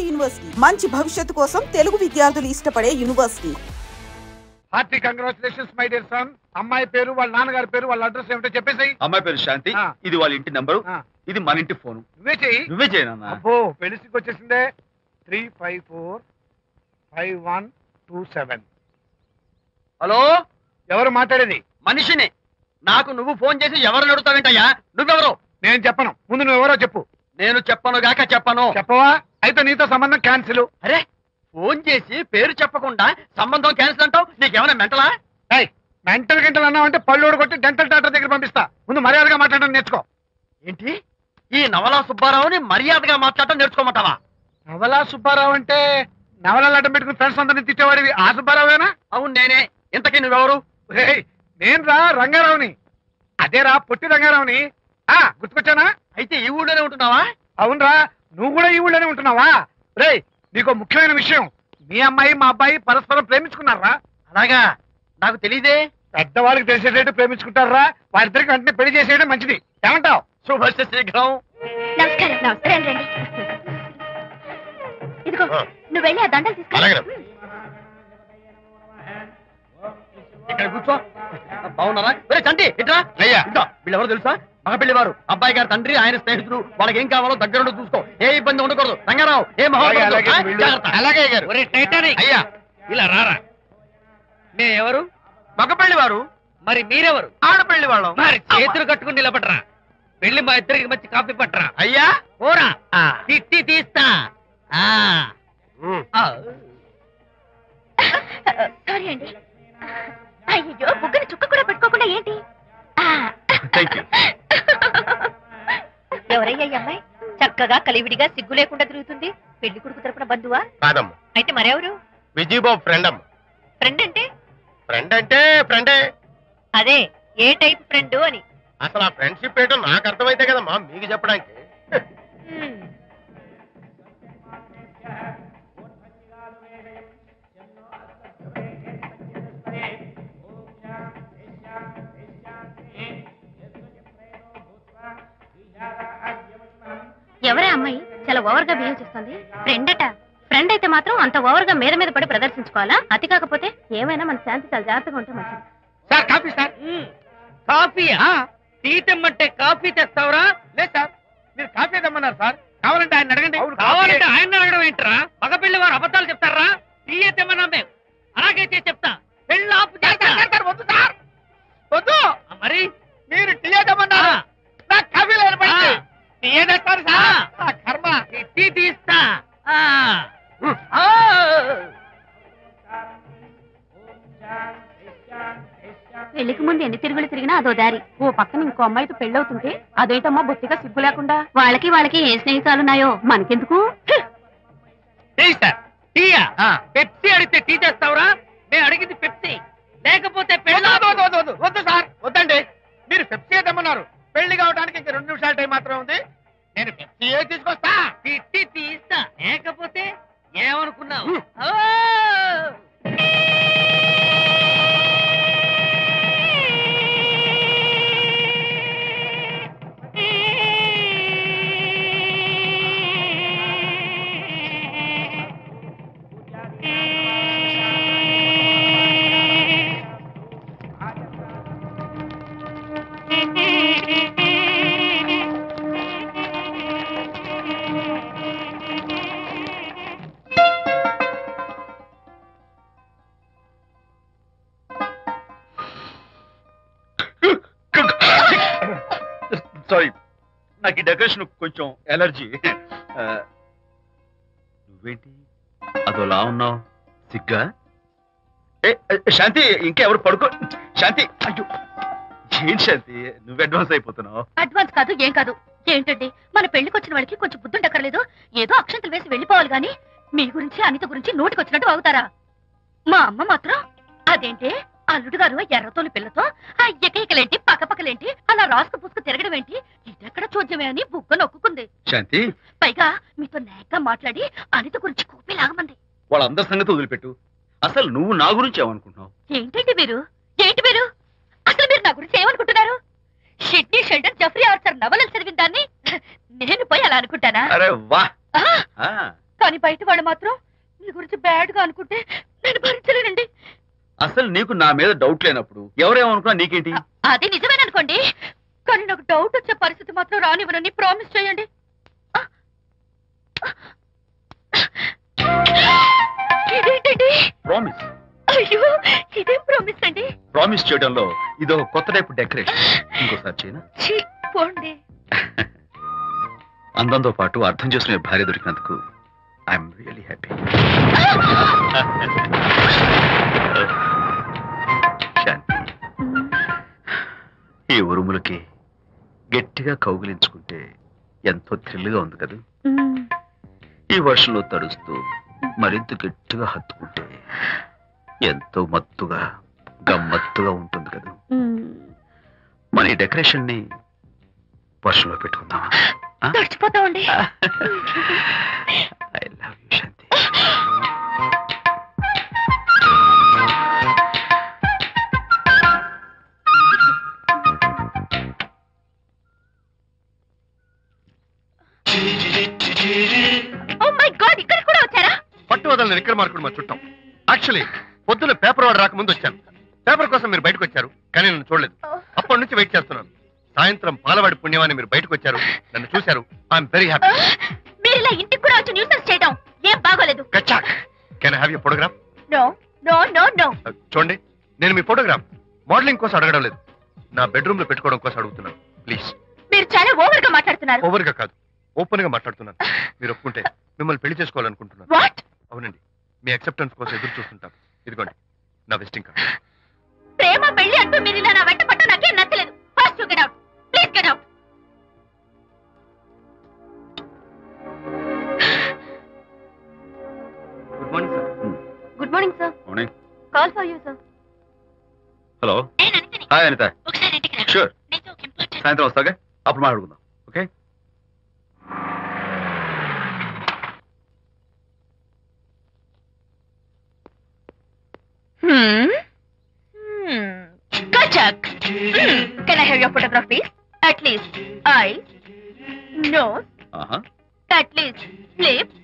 University మంచి భవిష్యత్తు కోసం తెలుగు విద్యార్థులు ఇష్టపడే university. Hearty congratulations my dear son. అమ్మాయి పేరు, వాళ్ళ నాన్నగారి పేరు, వాళ్ళ అడ్రస్ ఏమిటో చెప్పేసి. అమ్మాయి పేరు శాంతి, ఇది వాళ్ళ ఇంటి నంబరు, ఇది మన ఇంటి ఫోన్. నువ్వే చేయనా? అబ్బో పెళ్లికి వచ్చేసిందే. 3545127. హలో, ఎవరు మాట్లాడేది? మనిషిని. నాకు నువ్వు ఫోన్ చేసి ఎవరు అడుగుతావేంటయ్యా? నువ్వెవరు? నేను చెప్పను, ముందు నువ్వెవరో చెప్పు. నేను చెప్పను గాక చెప్పను. చెప్పవా? అయితే నీతో సంబంధం క్యాన్సిల్. అరే, ఫోన్ చేసి పేరు చెప్పకుండా సంబంధం క్యాన్సిల్ అంటావు? నీకేమైనా మెంటలా? మెంటల్ గంటలు అన్నావు అంటే పళ్ళు కొట్టి డెంటల్ డాక్టర్ దగ్గర పంపిస్తా. ముందు మర్యాదగా మాట్లాడడం నేర్చుకో. ఏంటి, ఈ నవలా సుబ్బారావుని మర్యాదగా మాట్లాడటం నేర్చుకోమంటావా? నవలా సుబ్బారావు అంటే నవలాలు అడ్డం పెట్టుకుని ఫ్రెండ్స్ అందరినీ తిట్టేవాడివి ఆ సుబ్బారావేనా? అవును నేనే. ఇంతకీ నువ్వెవరు? నేను రా రంగారావుని. అదేరా పొట్టి రంగారావుని. గుర్తుకొచ్చానా? అయితే ఈ ఊళ్ళోనే ఉంటున్నావా? అవునరా, నువ్వు కూడా ఈ ఊళ్ళోనే ఉంటున్నావా? రేయ్, నీకు ముఖ్యమైన విషయం, మీ అమ్మాయి మా అబ్బాయి పరస్పరం ప్రేమించుకున్నారా? అలాగా? నాకు తెలీదే. పెద్దవాళ్ళకి తెలిసేటట్టు ప్రేమించుకుంటారా? వారిద్దరికి వెంటనే పెళ్లి చేసేయడం మంచిది. ఏమంటావు? శుభస్య శీఘ్రం. నమస్కారం. నమస్కారం రండి. ఇదిగో నువ్వు వెళ్ళి ఆ దండలు తీసుకో. ఇక్కడ కూర్చో. బాగున్నారా? చంటి ఇట్రా. వీళ్ళెవరో తెలుసా? మగ పెళ్లివారు, అబ్బాయి గారి తండ్రి, ఆయన స్నేహితుడు. వాళ్ళకి ఏం కావాలో దగ్గరుండి చూసుకో. ఏ ఇబ్బంది ఉండకూడదు. రంగారావు, ఏ అలాగే గారు. అయ్యా ఇలా రారా. ఎవరు? మగ పెళ్లివారు. మరి మీరెవరు? ఆడపెళ్లి వాళ్ళం. మరి చేతులు కట్టుకుని నిలబడరా. వెళ్ళి మా ఇద్దరికి మంచి కాఫీ పట్టరా. అయ్యా ఓరా, తిట్టి తీస్తా. సారీ అండి. అయ్యో, బుగ్గని చుక్క కూడా పెట్టుకోకుండా ఏంటి? ఎవరయ్యా ఈ అమ్మాయి? చక్కగా కలివిడిగా సిగ్గు లేకుండా తిరుగుతుంది. పెళ్లి కొడుకు తరపున బంధువా? కాదమ్మా. అయితే మరెవరు? విజయబాబు ఫ్రెండ్ అమ్మా. ఫ్రెండ్ అంటే? ఫ్రెండే. అదే, ఏ టైప్ ఫ్రెండ్ అని. అసలు ఆ ఫ్రెండ్షిప్ ఏంటో నాకు అర్థమైతే కదమ్మా మీకు చెప్పడానికి. ఎవరే అమ్మాయి చాలా ఓవర్ గా బిహేవ్ చేస్తుంది? ఫ్రెండ్ అట. ఫ్రెండ్ అయితే మాత్రం అంత ఓవర్ గా మీద పడి ప్రదర్శించుకోవాలా? అతి కాకపోతే ఏమైనా మన శాంతి చాలా జాగ్రత్తగా ఉంటే మంచిది. Sir coffee. సార్ కాఫీయా? టీ తెమ్మంటే కాఫీ తెస్తావురా? లేదు సార్, మీరు కాఫీ తెమ్మన్నారు సార్. కావాలంటే ఆయన అడగండి. కావాలంటే ఆయన అడగడం ఏంటరా? మగ పెళ్లి వారు అబద్ధాలు చెప్తారా? టీ తెమ్మన్నా మేము అలాగే చెప్తా. పెళ్ళి ఆపు చేస్తా. వద్దు సార్, వద్దు. మరి మీరు టీ తెమ్మన్నారు, నాకు కాఫీ లేదు. టీ తెస్తారు సార్. కర్మ. టీ తీస్తా. పెళ్లికి ముందు ఎన్ని తిరుగులు తిరిగినా అదో దారి. ఓ పక్కన ఇంకో అమ్మాయితో పెళ్ళవుతుంటే అదేంటమ్మా బొత్తిగా సిగ్గు లేకుండా. వాళ్ళకి ఏ స్నేహితాలున్నాయో మనకెందుకు? పెప్సీ అడిగితే టీ చేస్తావురా? మేము అడిగింది పెప్సీ, లేకపోతే వద్దు సార్, వద్దండి. మీరు పెప్సీ తెమ్మన్నారు. పెళ్లి కావడానికి ఇంక 2 నిమిషాల టైం మాత్రమే ఉంది. నేను పెప్సీ తీసుకొస్తా. తిట్టి తీస్తా. లేకపోతే ఏమనుకున్నావు? సారీ, నాకు ఈ డెకరేషన్ కొంచెం ఎలర్జీ. నువ్వేంటి అదోలా ఉన్నావు? సిగ్గా? శాంతి, ఇంకెవరు పడుకో. శాంతి, అయ్యో ఏంటి శాంతి, నువ్వు అడ్వాన్స్ అయిపోతున్నావు. అడ్వాన్స్ కాదు, ఏం కాదు. ఏంటండి, మన పెళ్లికి వచ్చిన వాళ్ళకి కొంచెం బుద్ధుండక్కర్లేదు? ఏదో అక్షంతలు వేసి వెళ్ళిపోవాలి గాని మీ గురించి అనిత గురించి నోటికొచ్చినట్టు అవుతారా? మా అమ్మ మాత్రం అదేంటి అల్లుడు గారు ఎర్రతోని పిల్లతో ఆ ఎకలేంటి పక్కపక్కలేంటి అలా రాసుకు పుసుకు తిరగడం ఏంటి, ఇదెక్కడ చూద్యమే అని బుగ్గ నొక్కుంది. శాంతి, పైగా మీతో నేగ్గా మాట్లాడి అనిత గురించి కూపి లాగమంది. వాళ్ళందరి సంగతి వదిలిపెట్టు. అసలు నువ్వు నా గురించి ఏమనుకుంటున్నావు? ఏంటి మీరు అసలు మీరు నా గురించి ఏమనుకుంటున్నారు? షిడ్నీ షెల్డన్ జెఫ్రీ ఆర్చర్ నవలలు చదివిన దాన్ని నేను పోయి అలా అనుకుంటానా? అరే వా. కానీ బయట వాళ్ళు మాత్రం మీ గురించి బ్యాడ్ గా అనుకుంటే నేను భరించలేనండి. అసలు నీకు నా మీద డౌట్ లేనప్పుడు ఎవరేమనుకున్నా నీకేంటి? అది నిజమేననుకోండి, కానీ నాకు డౌట్ వచ్చే పరిస్థితి మాత్రం రానివ్వనని ప్రామిస్ చేయండి. ఇదేంటండి? ప్రామిస్. అయ్యో, ఇదేం ప్రామిస్ అండి? ప్రామిస్ చేయడంలో ఇదో కొత్త టైప్ డెకరేషన్. ఇంకోసారి చేయనా? పోండి. అందంతో పాటు అర్థం చేసుకునే భార్య దొరికినందుకు ఐఎమ్ రియలీ హ్యాపీ. శాంతి, ఈ ఉరుములకి గట్టిగా కౌగిలించుకుంటే ఎంతో థ్రిల్గా ఉంది కదా. ఈ వర్షంలో తడుస్తూ మరింత గట్టిగా హత్తుకుంటే ఎంతో మత్తుగా గమ్మత్తుగా ఉంటుంది కదా. మన ఈ డెకరేషన్ ని వర్షంలో పెట్టుకుందామా? తడిచిపోతామండి. I love you Shanti. Oh my god, ఇక్కడ కూడా వచ్చారా? పట్టు వదలని విక్రమార్కుడు మా చుట్టాం. యాక్చువల్లీ పొద్దున్న పేపర్ వాడు రాకముందు వచ్చాను. పేపర్ కోసం మీరు బయటకు వచ్చారు, కానీ నన్ను చూడలేదు. అప్పటి నుంచి వెయిట్ చేస్తున్నాను. సాయంత్రం పాలవాడి పుణ్యమాన్ని మీరు బయటకు వచ్చారు, నన్ను చూశారు. I'm very happy. మీరు ఇలా ఇంటికి కూడా వచ్చి న్యూసెన్స్ చేయడం ఏం బాగోలేదు. కచ్చాక్. Can I have your photograph? No no no no. చూడండి, నేను మీ ఫోటోగ్రాఫ్ మోడలింగ్ కోసం అడగడం లేదు, నా బెడ్రూమ్ లో పెట్టుకోవడం కోసం అడుగుతున్నాను. ప్లీజ్. మీరు చాలా ఓవర్ గా మాట్లాడుతున్నారు. ఓవర్ గా కాదు, ఓపెన్ గా మాట్లాడుతున్నాను. మీరు ఒప్పుకుంటే మిమ్మల్ని పెళ్లి చేసుకోవాలనుకుంటున్నాను. వాట్? అవునండి, మీ అక్సెప్టెన్స్ కోసం ఎదురు చూస్తుంటాను. ఇదిగోండి నా విజిటింగ్ కార్డ్. ప్రేమ పెళ్లి అంటూ మీరు ఇలా నా వెంట పట్టు నాకేం నచ్చలేదు. First you get out, please get out. Good morning sir. Good morning sir. Morning. Call for you sir. Hello. Hi Anitha. ఒకసారి ఇంటికి రా. షూర్. నేను ఒక ఇంపార్టెంట్. సాయంత్రం వస్తాగా, అప్పుడు మాట్లాడుకుందాం. Okay. Kachak. Can I have your photograph, please? At least eyes, nose, at least lips.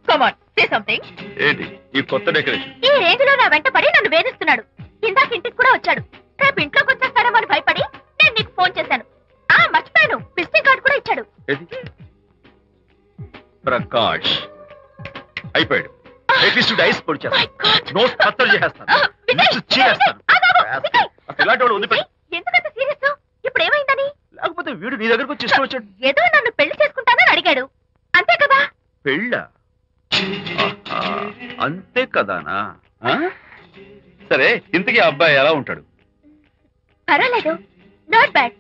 Come on, say something. ఏంటి ఈ కొత్త డెకరేషన్? ఈ రేంజ్ లో నా వెంట పడి నన్ను వేధిస్తున్నాడు. ఇందాక ఇంటికి కూడా వచ్చాడు. రేపు ఇంట్లోకి వచ్చేస్తాడేమో అని భయపడి నేను నీకు ఫోన్ చేశాను. మర్చిపోయాను, విజిటింగ్ కార్డు కూడా ఇచ్చాడు. ప్రకాష్ అయిపోయాడు. డైస్ పొడి My God. నోట్ కత్తలు చేసేస్తాను. విజయ్, చేస్తాను. విజయ్. అసలు ఇలాంటి వాడు వదిలిపెట్టు. ఎందుకంత సీరియస్? ఇప్పుడు ఏమైందని? లేకపోతే వీడు నీ దగ్గరకు వచ్చి ఇష్టం వచ్చాడు. ఏదో నన్ను పెళ్లి చేసుకుంటానని అడిగాడు, అంతే కదా? పెళ్ళా? అంతే కదానా? సరే, ఇంతకీ ఆ అబ్బాయి ఎలా ఉంటాడు? పర్వాలేదు, నాట్ బ్యాడ్.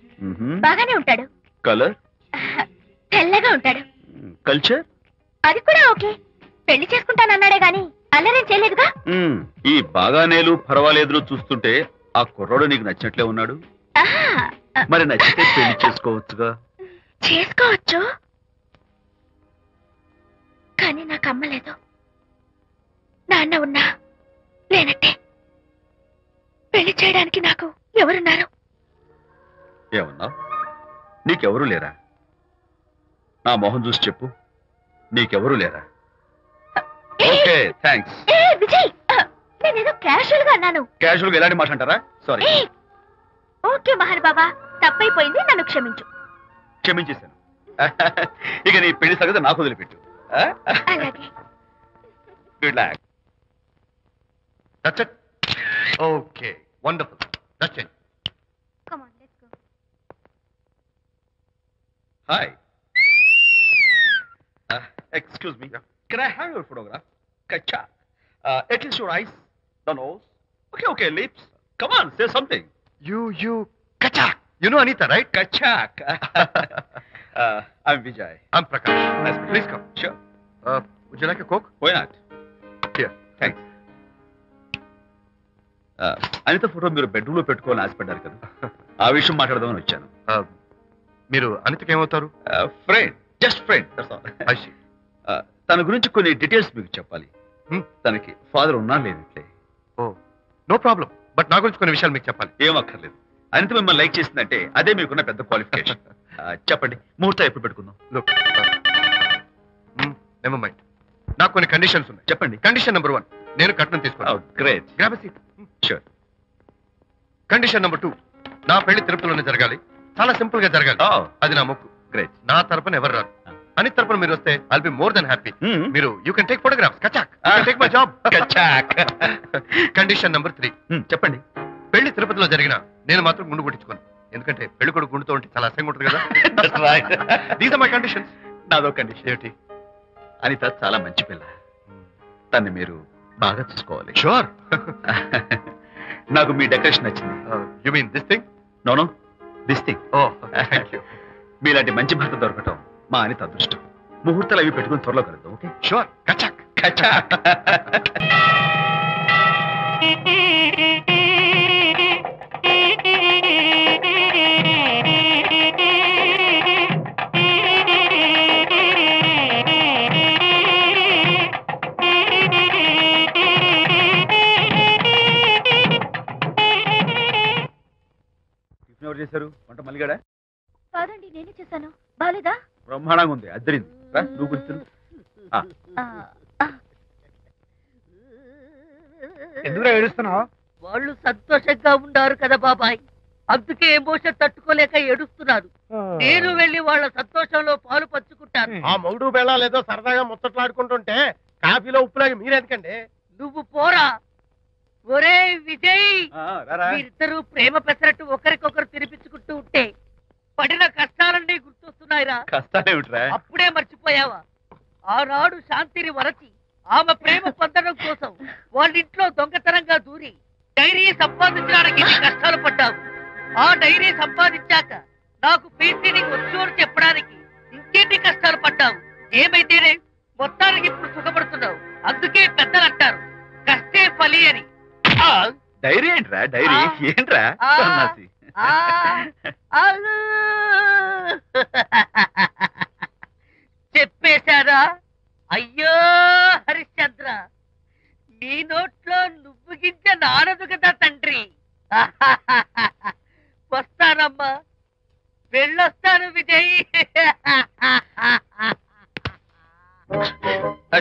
బాగానే ఉంటాడు. కలర్? తెల్లగా ఉంటాడు. కల్చర్? అది కూడా ఓకే. పెళ్లి చేసుకుంటానన్నాడే గాని అల్లరేం చేయలేదుగా. ఈ బాగానేలు పర్వాలేదులు చూస్తుంటే ఆ కుర్రాడు నీకు నచ్చినట్లే ఉన్నాడు. మరి నచ్చితే పెళ్లి చేసుకోవచ్చుగా. చేసుకోవచ్చు, కానీ నాకు అమ్మ లేదు, నాన్న ఉన్నా లేనట్టే. పెళ్లి చేయడానికి నాకు ఎవరున్నారు? ఏమన్నా? నీకెవరూ లేరా? నా మొహం చూసి చెప్పు, నీకెవరూ లేరా? Okay, thanks. విజయ్, నేనేదో క్యాషువల్ గా అన్నాను. క్యాజువల్ గా ఎలాంటి మాట అంటారా? సారీ. ఓకే మహర్ బాబా, తప్పైపోయింది, నన్ను క్షమించు. క్షమించేశాను. ఇక నీ పెళ్లి సంగతి నాకు వదిలిపెట్టు. అలాగే. Good luck. That's it? Okay, wonderful. That's it. Come on, let's go. Hi. Excuse me. Can I have your photograph? Kacha. At least your eyes, the nose. Okay, lips. Come on, say something. You, Kachak. You know Anita, right? Kachak. I'm Vijay. I'm Prakash. Nice to meet you. Please come. Sure. Would you like a Coke? Why not? Here. Thanks. Anitha photo మీరు bedroom లో పెట్టుకోవాలని ఆశపడ్డారు కదా, ఆ విషయం మాట్లాడదామని వచ్చాను. మీరు అనితకి ఏమవుతారు? Friend, just friend. తన గురించి కొన్ని డీటెయిల్స్ మీకు చెప్పాలి. తనకి ఫాదర్ ఉన్నా లేనట్లే. ఓ, నో ప్రాబ్లం. బట్ నా గురించి కొన్ని విషయాలు మీకు చెప్పాలి. ఏం అక్కర్లేదు. అనిత మిమ్మల్ని లైక్ చేసిందంటే అదే మీకున్న పెద్ద క్వాలిఫికేషన్. చెప్పండి, ముహూర్తం ఎప్పుడు పెట్టుకుందాం? Look, never mind. నాకు కొన్ని కండిషన్స్ ఉన్నాయి. చెప్పండి. కండిషన్ నెంబర్ 1, నేను కట్నం తీసుకున్నాను. Great. Grab a seat. Sure. Condition number 2, నా పెళ్లి తిరుపతిలోనే జరగాలి. చాలా సింపుల్ గా జరగాలి. అది నా మొక్కు. గ్రేట్. నా తరపున ఎవరు రాదు. అని తరపున మీరు వస్తే I'll be more than happy. మీరు యూ కెన్ టేక్ ఫోటోగ్రాఫ్స్. కచాక్. Take my job. కచాక్. కండిషన్ నెంబర్ 3, చెప్పండి. పెళ్లి తిరుపతిలో జరిగినా నేను మాత్రం గుండు కొట్టించుకోను. ఎందుకంటే పెళ్లి కొడుకు గుండుతో ఉంటే చాలా అసహ్యంగా ఉంటుంది కదా. These are my conditions. నాదో కండిషన్. ఏంటి? అనిత చాలా మంచి పిల్ల. తన్ని మీరు బాగా చూసుకోవాలి. షూర్. నాకు మీ డెకరేషన్ నచ్చింది. You mean this thing? No this thing. Oh thank you. మీలాంటి మంచి భర్త దొరకటం మా అనిత అదృష్టం. ముహూర్తాలు అవి పెట్టుకుని త్వరలో కలుద్దాం. ఓకే? షూర్. కచాక్. కచాక్. ఎవరు చేశారు వంట? మల్లిగాడా? కాదండి, నేనే చేశాను. బాలేదా? బ్రహ్మాండంగా ఉంది. అద్దరింది. నువ్వు గుర్తు. ఎందుకు ఏడుస్తున్నావు? వాళ్ళు సంతోషంగా ఉన్నారు కదా బాబాయ్, అందుకే ఎమోషన్ తట్టుకోలేక ఏడుస్తున్నారు. నేను వెళ్ళి వాళ్ళ సంతోషంలో పాలు పంచుకుంటాను. ఆ మౌడు బెళ్ళాలేదో సరదాగా ముచ్చట్లాడుకుంటుంటే కాఫీలో ఉప్పులాగా మీరెందుకండి? నువ్వు పోరా. ఒరే విజయ్, మీరిద్దరూ ప్రేమ పెసరట్టు ఒకరికొకరు తినిపించుకుంటూ ఉంటే పడిన కష్టాలన్నీ గుర్తొస్తున్నాయిరా. కష్టాలేమిట్రా? అప్పుడే మర్చిపోయావా? ఆనాడు శాంతిని వరచి ఆమె ప్రేమ పొందడం కోసం వాళ్ళింట్లో దొంగతనంగా దూరి డైరీ సంపాదించడానికి ఎన్ని కష్టాలు పడ్డావు. ఆ డైరీ సంపాదించాక నాకు పీసీని వచ్చోరు చెప్పడానికి ఇంకెన్ని కష్టాలు పడ్డావు. ఏమైతేనే మొత్తానికి ఇప్పుడు సుఖపడుతున్నావు. అందుకే పెద్దలు అంటారు కష్టే ఫలి అని. డైరీ ఏంట్రా? డైరీ ఏంట్రా? చెప్పేశారా? అయ్యో హరిశ్చంద్ర, నీ నోట్లో నువ్వు గింజ నానదు కదా తండ్రి. వస్తానమ్మా, వెళ్ళొస్తాను విజయ్.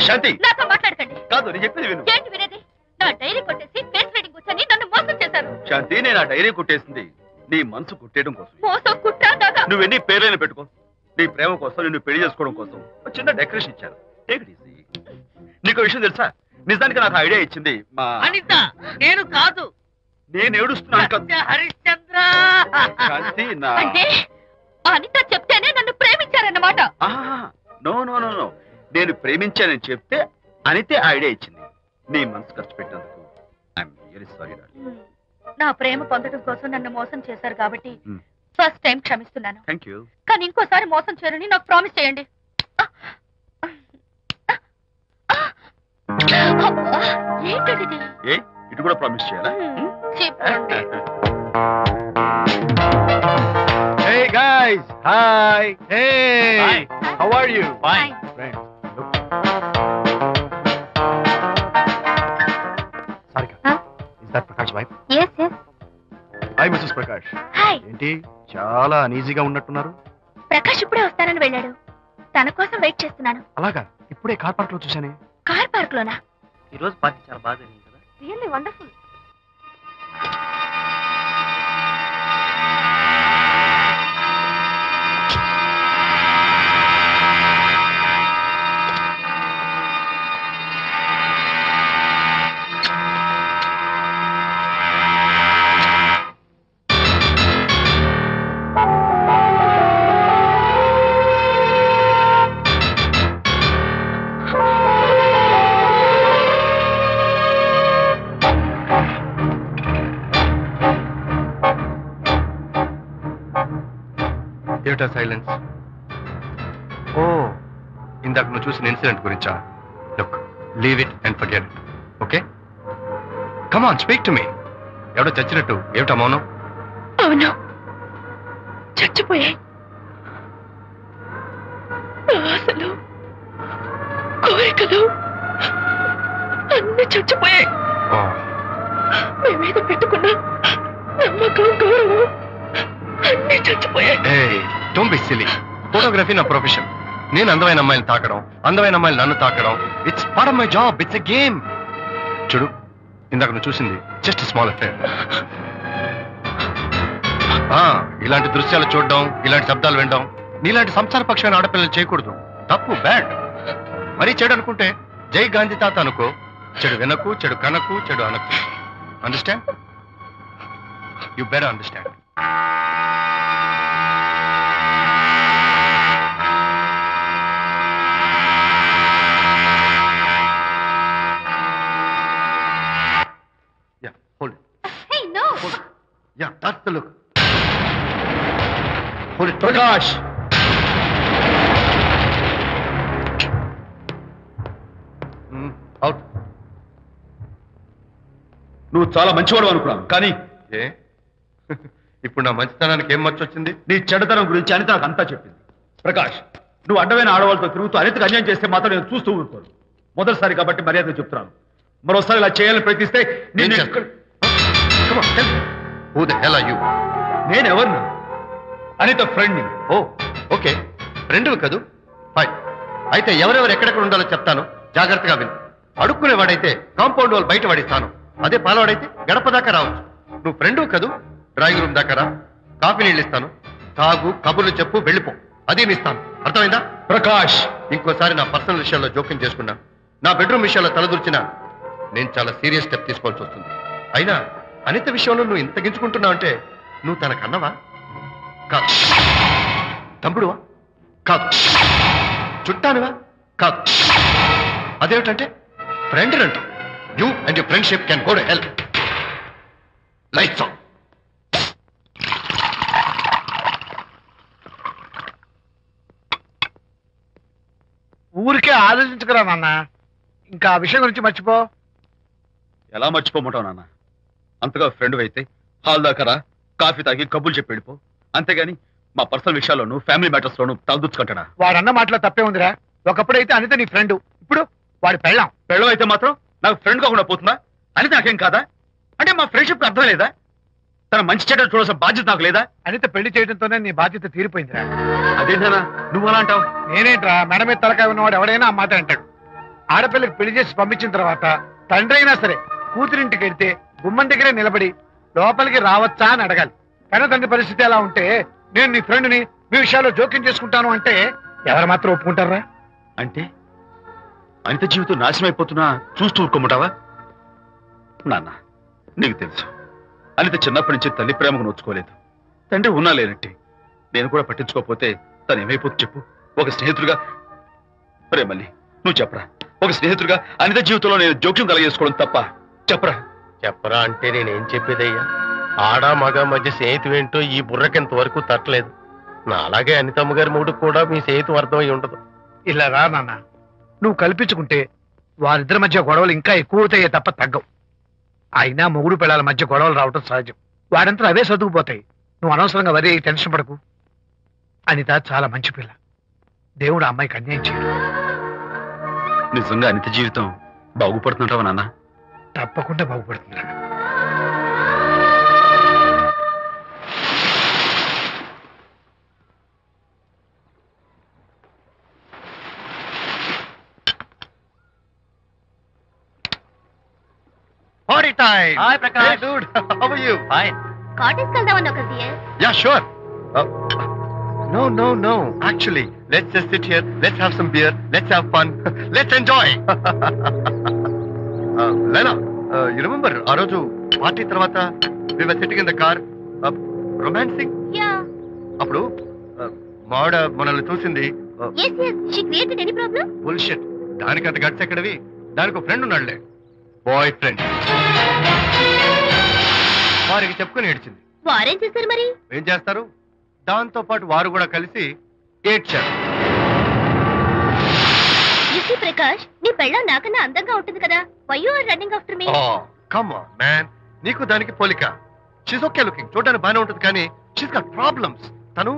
శాంతి, నాతో మాట్లాడకండి. కాదు నేను చెప్పేది విను. ఏంటి వినేది? నా డైరీ కొట్టేసి ఫేస్ రీడింగ్ వచ్చని నన్ను మోసం చేశారు. శాంతి, నేను ఆ డైరీ కొట్టేసింది నీ మనసు కుట్టేయడం కోసం. మోసం కుట్రా దాదా? నువ్వెన్ని పేర్లైనా పెట్టుకో, నీ ప్రేమ కోసం, నిన్ను పెళ్లి చేసుకోవడం కోసం ఒక చిన్న డెకరేషన్ ఇచ్చాను. Take it easy. నీకు విషయం తెలుసా? నిజానికి నాకు ఐడియా ఇచ్చింది మా అనిత, నేను కాదు. నేను ఏడుస్తున్నాను కదా హరిశ్చంద్ర. శాంతి, నా అంటే అనిత చెప్తేనే నన్ను ప్రేమించారన్నమాట. నో నో నో నో నేను ప్రేమించానని చెప్తే అనితే ఐడియా ఇచ్చింది. నీ మనసు ఖర్చు పెట్టినందుకు ఐఎమ్ వెరీ సారీ. నా ప్రేమ పొందడం కోసం నన్ను మోసం చేశారు కాబట్టి ఫస్ట్ టైం క్షమిస్తున్నాను. Thank you. కానీ ఇంకోసారి మోసం చేయరని నాకు ప్రామిస్ చేయండి. ఏంటది? ఏ ఇటు కూడా ప్రామిస్ చేయాలా? చెప్పండి. Hey guys, hi. Hey, Hi. how are you? Fine. Friends, look. Sarika, Huh? is that Prakash wife? Yes, yes. Hi, Mrs. Prakash. Hi. ఏంటి చాలా అనీజీగా ఉన్నట్టున్నారు? ప్రకాష్ ఇప్పుడే వస్తానని వెళ్ళాడు. తన కోసం వెయిట్ చేస్తున్నాను. అలాగా? ఇప్పుడే కార్ పార్క్ లో చూశానే. కార్ పార్క్ లోనా? ఈ రోజు పార్టీ చాలా బాగా జరిగింది కదా. Really wonderful. ఏమిటా సైలెన్స్? ఓ, ఇందాక నువ్వు చూసిన ఇన్సిడెంట్ గురించా? Look, leave it and forget it. Okay, come on, speak to me. ఎవడో చచ్చినట్టు ఏమిటా మౌనం? అవును, చచ్చిపోయాయి. ఆశలు, కోరికలు అన్ని చచ్చిపోయాయి. మీ మీద పెట్టుకున్న నమ్మకం, గౌరవం అన్ని చచ్చిపోయాయి. Don't be silly. ఫోటోగ్రఫీ నా ప్రొఫెషన్. నేను అందమైన అమ్మాయిని తాకడం, అందమైన అమ్మాయిలు నన్ను తాకడం, it's part of my job, it's a game. చూడు, ఇందాక నువ్వు చూసింది జస్ట్ స్మాల్ అఫేర్. ఇలాంటి దృశ్యాలు చూడడం, ఇలాంటి శబ్దాలు వినడం నీలాంటి సంసారపక్షమైన ఆడపిల్లలు చేయకూడదు. తప్పు, బ్యాడ్. మరీ చెడు అనుకుంటే జై గాంధీ తాత అనుకో. చెడు వినకు, చెడు కనకు, చెడు అనకు. Understand? You better understand. Yeah, hold it. Hey, no. Hold it. Yeah, that's the look. Hold it. Prakash, Out. నువ్వు చాలా మంచివాడు అనుకున్నాను, కానీ ఏ ఇప్పుడు నా మంచితనానికి ఏం మర్చొచ్చింది? నీ చెడుతనం గురించి అనిత నాకు అంతా చెప్పింది. ప్రకాష్, నువ్వు అడ్డమైన ఆడవాళ్ళతో తిరుగుతూ అనితకు అన్యాయం చేస్తే మాత్రం నేను చూస్తూ ఊరుకోను. మొదటిసారి కాబట్టి మర్యాద చెప్తున్నాను. మరోసారి ఇలా చేయాలని ప్రయత్నిస్తే ఏం చేస్తావు? Come on, tell me. Who the hell are you? నేనెవరిని? అనిత ఫ్రెండ్ని. ఓ, ఓకే, ఫ్రెండ్ కదూ. ఫైన్. అయితే ఎవరెవరు ఎక్కడెక్కడ ఉండాలో చెప్తాను, జాగ్రత్తగా విను. అడుక్కునేవాడైతే కాంపౌండ్ వాళ్ళు బయట పడిస్తాను. అదే పాలవాడైతే గడప దాకా రావచ్చు. నువ్వు ఫ్రెండు కదూ, డ్రాయింగ్ రూమ్ దాకా రా. కాఫీ నీళ్ళు ఇస్తాను, తాగు, కబుర్లు చెప్పు, వెళ్ళిపో. అదేమి ఇస్తాను, అర్థమైందా? ప్రకాష్, ఇంకోసారి నా పర్సనల్ విషయాల్లో జోక్యం చేసుకున్నా, నా బెడ్రూమ్ విషయాల్లో తలదూర్చినా నేను చాలా సీరియస్ స్టెప్ తీసుకోవాల్సి వస్తుంది. అయినా అనిత విషయంలో నువ్వు ఇంత గించుకుంటున్నావు అంటే నువ్వు తనకన్నవా? కాదు. తమ్ముడువా? కాదు. చుట్టానువా? కాదు. అదేమిటంటే ఫ్రెండ్ అంట. You and your friendship can go to hell. Lights on. ఊరికే ఆలోచించుకురా నాన్న, ఇంకా ఆ విషయం గురించి మర్చిపో. ఎలా మర్చిపోమంటావు నాన్న? అంతగా ఫ్రెండ్ అయితే హాల్ దాకా రా, కాఫీ తాగి కబుర్లు చెప్పి వెళ్ళిపో. అంతేగాని మా పర్సనల్ విషయాల్లోనూ ఫ్యామిలీ మ్యాటర్స్ లోనూ తలదూర్చుకుంటాడా? వాడన్న మాటలో తప్పే ఉందిరా. ఒకప్పుడైతే అనిత నీ ఫ్రెండ్, ఇప్పుడు వాడి పెళ్ళాం. పెళ్ళం అయితే మాత్రం నాకు ఫ్రెండ్ కాకుండా పోతుందా? అని నాకేం కాదా? అంటే మా ఫ్రెండ్షిప్ అర్థం లేదా? తన మంచి చెడ్డ చూడాల్సిన బాధ్యత నాకు లేదా? అనిత పెళ్లి చేయడంతోనే నీ బాధ్యత తీరిపోయిందిరా. అదేంటనా నువ్వు అలా అంటావు? నేనేంట్రా, మెడ మీద తలకాయ ఉన్నవాడు ఎవడైనా ఆ మాట అంటాడు. ఆడపిల్లకి పెళ్లి చేసి పంపించిన తర్వాత తండ్రి అయినా సరే కూతురింటికి వెళ్తే గుమ్మం దగ్గరే నిలబడి లోపలికి రావచ్చా అని అడగాలి. కానీ తండ్రి పరిస్థితి ఎలా ఉంటే నేను నీ ఫ్రెండ్ని మీ విషయాల్లో జోక్యం చేసుకుంటాను అంటే ఎవరు మాత్రం ఒప్పుకుంటారా? అంటే అనిత జీవితం నాశనం అయిపోతున్నా చూస్తూ ఊరుకోమంటావా? నాన్న, నీకు తెలుసు అనిత చిన్నప్పటి నుంచి తల్లి ప్రేమకు నోచుకోలేదు. తండ్రి ఉన్నా లేనట్టే. నేను కూడా పట్టించుకోకపోతే తను ఏమైపోతుంది చెప్పు? ఒక స్నేహితుడిగా ప్రేమల్ని నువ్వు చెప్పరా? ఒక స్నేహితుడిగా అనిత జీవితంలో నేను జోక్యం కలగజేసుకోవడం తప్ప? చెప్పరా? చెప్పరా అంటే నేనేం చెప్పేదయ్యా? ఆడా మగ మధ్య స్నేహితు ఏంటో ఈ బుర్రకింత వరకు తట్టలేదు. నా అలాగే అనితమ్మ గారి మూడు కూడా మీ స్నేహితు అర్థం అయి ఉండదు. ఇలా రా నాన్న, నువ్వు కల్పించుకుంటే వారిద్దరి మధ్య గొడవలు ఇంకా ఎక్కువ అవుతాయే తప్ప తగ్గవు. అయినా మొగుడు పిల్లల మధ్య గొడవలు రావటం సహజం. వాడంతా అవే సర్దుకుపోతాయి. నువ్వు అనవసరంగా వరి టెన్షన్ పడకు. అనిత చాలా మంచి పిల్ల. దేవుడు అమ్మాయికి అన్యాయం చేయడు. నిజంగా అనిత జీవితం బాగుపడుతుంటావా నాన్న? తప్పకుండా బాగుపడుతుందిరా. Party time. Hi, Prakash. Hey, dude. How are you? Fine. Cottage వెళ్దామన్నా కదా. Yeah, sure. No. Actually, let's just sit here. Let's have some beer. Let's have fun. Let's enjoy. Lena, you remember ఆ రోజు party తర్వాత we were sitting in the car, romancing? Yeah. అప్పుడు మావిడ మనల్ని చూసింది. Yes. She created any problem? Bullshit. దానికంత guts ఎక్కడవి? దానికి ఒక ఫ్రెండ్ ఉన్నాడులే, బాయ్ ఫ్రెండ్. వారికి చెప్పుకొని ఏడ్చింది. వారేం చేశారు మరి? ఏం చేస్తారు? దాంతో పాటు వారు కూడా కలిసి ఏడ్చారు. యూసీ ప్రకాష్, నీ పెళ్ళం నాకన్నా అందంగా ఉంటుంది కదా. Why you are running after me? Come on man, నీకు దానికి పోలిక. షీస్ ఓకే లుకింగ్, చూడడానికి బాగానే ఉంటుంది, కానీ షీస్ గాట్ ప్రాబ్లమ్స్. తను